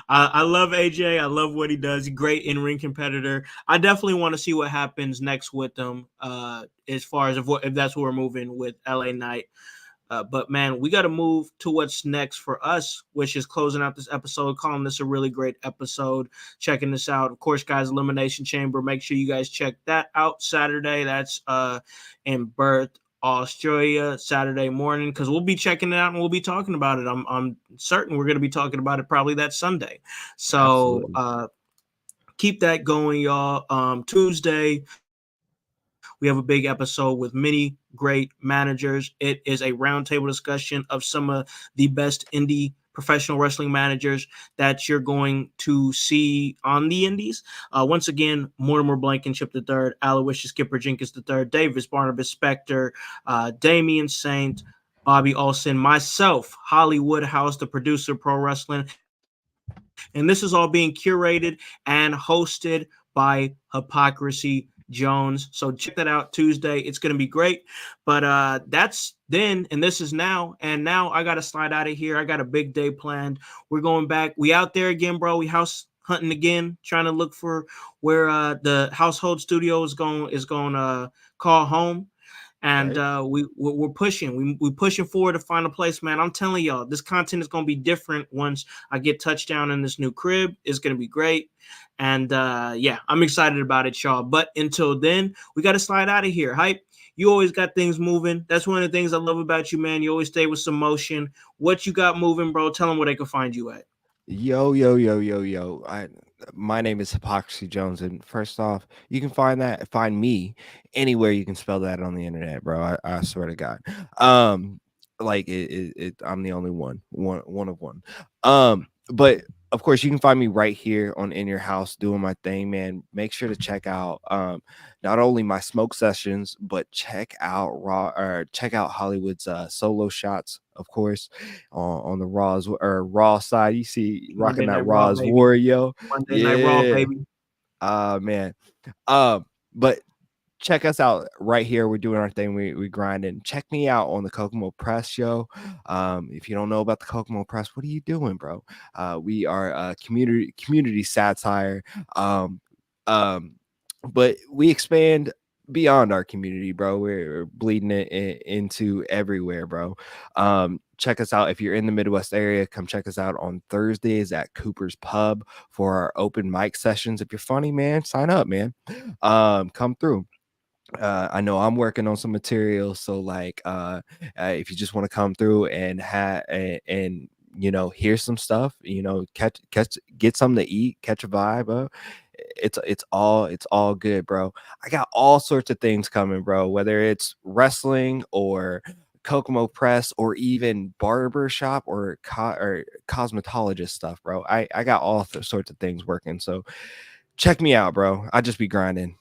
I love AJ. I love what he does. He's a great in-ring competitor. I definitely want to see what happens next with him as far as if that's where we're moving with LA Knight. But man, we got to move to what's next for us, which is closing out this episode, calling this a really great episode, checking this out. Of course, guys, Elimination Chamber. Make sure you guys check that out Saturday. That's in Perth, Australia, Saturday morning, because we'll be checking it out and we'll be talking about it. I'm certain we're going to be talking about it probably that Sunday. So keep that going, y'all. Tuesday, we have a big episode with many great managers. It is a roundtable discussion of some of the best indie professional wrestling managers that you're going to see on the indies. Once again, Mortimer Blankenship III, Aloysius Skipper Jenkins III, Davis Barnabas Spector, Damian Saint, Bobby Olsen, myself, Hollywood House, the producer of Pro Wrestling. And this is all being curated and hosted by Hypocrisy Jones. So check that out Tuesday. It's going to be great. But that's then, and this is now. And now I got to slide out of here. I got a big day planned. We're going back. We out there again, bro. We house hunting again, trying to look for where the household studio is going to call home. And we're pushing. We're pushing forward to find a place, man. I'm telling y'all, this content is going to be different once I get touchdown in this new crib. It's going to be great. And yeah, I'm excited about it, y'all. But until then, we got to slide out of here. Hype, you always got things moving. That's one of the things I love about you, man. You always stay with some motion. What you got moving, bro? Tell them where they can find you at. Yo. My name is Hypocrisy Jones, and first off, you can find me anywhere you can spell that on the internet, bro. I swear to God. Like I'm the only one of one. But of course, you can find me right here on In Your House doing my thing, man. Make sure to check out not only my smoke sessions, but check out Hollywood's solo shots, of course, on the Raw side. You see rocking Monday that Night Raw, Raw's baby. Wario. Monday Night Raw, Yeah. baby. Man. But check us out right here. We're doing our thing. We grinding. Check me out on the Kokomo Press show. If you don't know about the Kokomo Press, what are you doing, bro? We are a community satire. But we expand beyond our community, bro. We're bleeding it into everywhere, bro. Check us out if you're in the Midwest area. Come check us out on Thursdays at Cooper's Pub for our open mic sessions. If you're funny, man, sign up, man. Come through. I know I'm working on some material, so like if you just want to come through and hear some stuff, get something to eat, catch a vibe, it's all good, bro. I got all sorts of things coming, bro, whether it's wrestling or Kokomo Press or even barber shop or cosmetologist stuff, bro. I got all sorts of things working, so check me out, bro. I just be grinding.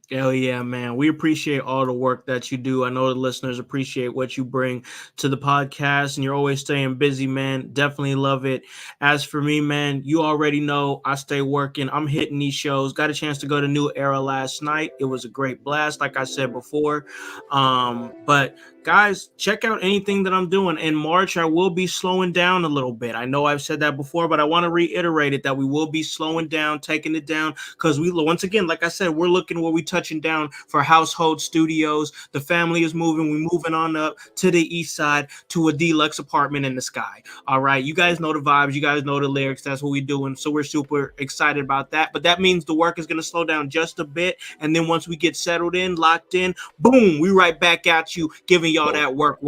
Hell yeah, man. We appreciate all the work that you do. I know the listeners appreciate what you bring to the podcast, and you're always staying busy, man. Definitely love it. As for me, man, you already know I stay working. I'm hitting these shows. Got a chance to go to New Era last night. It was a great blast, like I said before. But guys, check out anything that I'm doing. In March, I will be slowing down a little bit. I know I've said that before, but I want to reiterate it that we will be slowing down, taking it down, because once again, like I said, we're looking where we touching down for Household Studios. The family is moving. We're moving on up to the east side to a deluxe apartment in the sky. All right. You guys know the vibes. You guys know the lyrics. That's what we're doing. So we're super excited about that. But that means the work is going to slow down just a bit. And then once we get settled in, locked in, boom, we right back at you, giving y'all that work.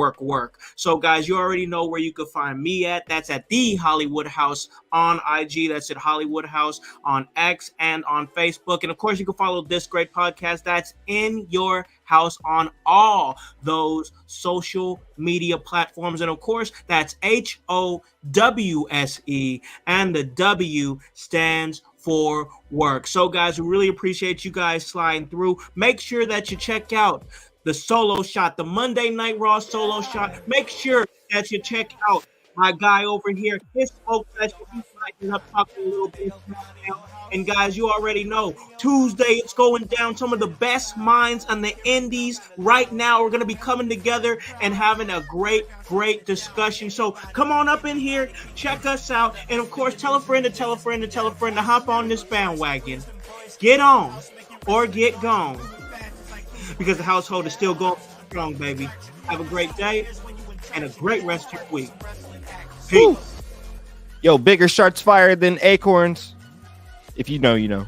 So guys, you already know where you can find me at. That's at the Hollywood House on IG. That's at Hollywood House on X and on Facebook. And of course, you can follow this great podcast. That's In Your House on all those social media platforms. And of course, that's HOWSE, and the W stands for work. So guys, we really appreciate you guys sliding through. Make sure that you check out the solo shot, the Monday Night Raw solo shot. Make sure that you check out my guy over here, his smoke session. He's lighting up, talking a little bit. And guys, you already know, Tuesday it's going down. Some of the best minds on the indies right now are going to be coming together and having a great discussion. So come on up in here, check us out, and of course, tell a friend to tell a friend to tell a friend to hop on this bandwagon. Get on or get gone, because the household is still going strong, baby. Have a great day and a great rest of your week. Peace. Yo, bigger shots fired than acorns. If you know, you know.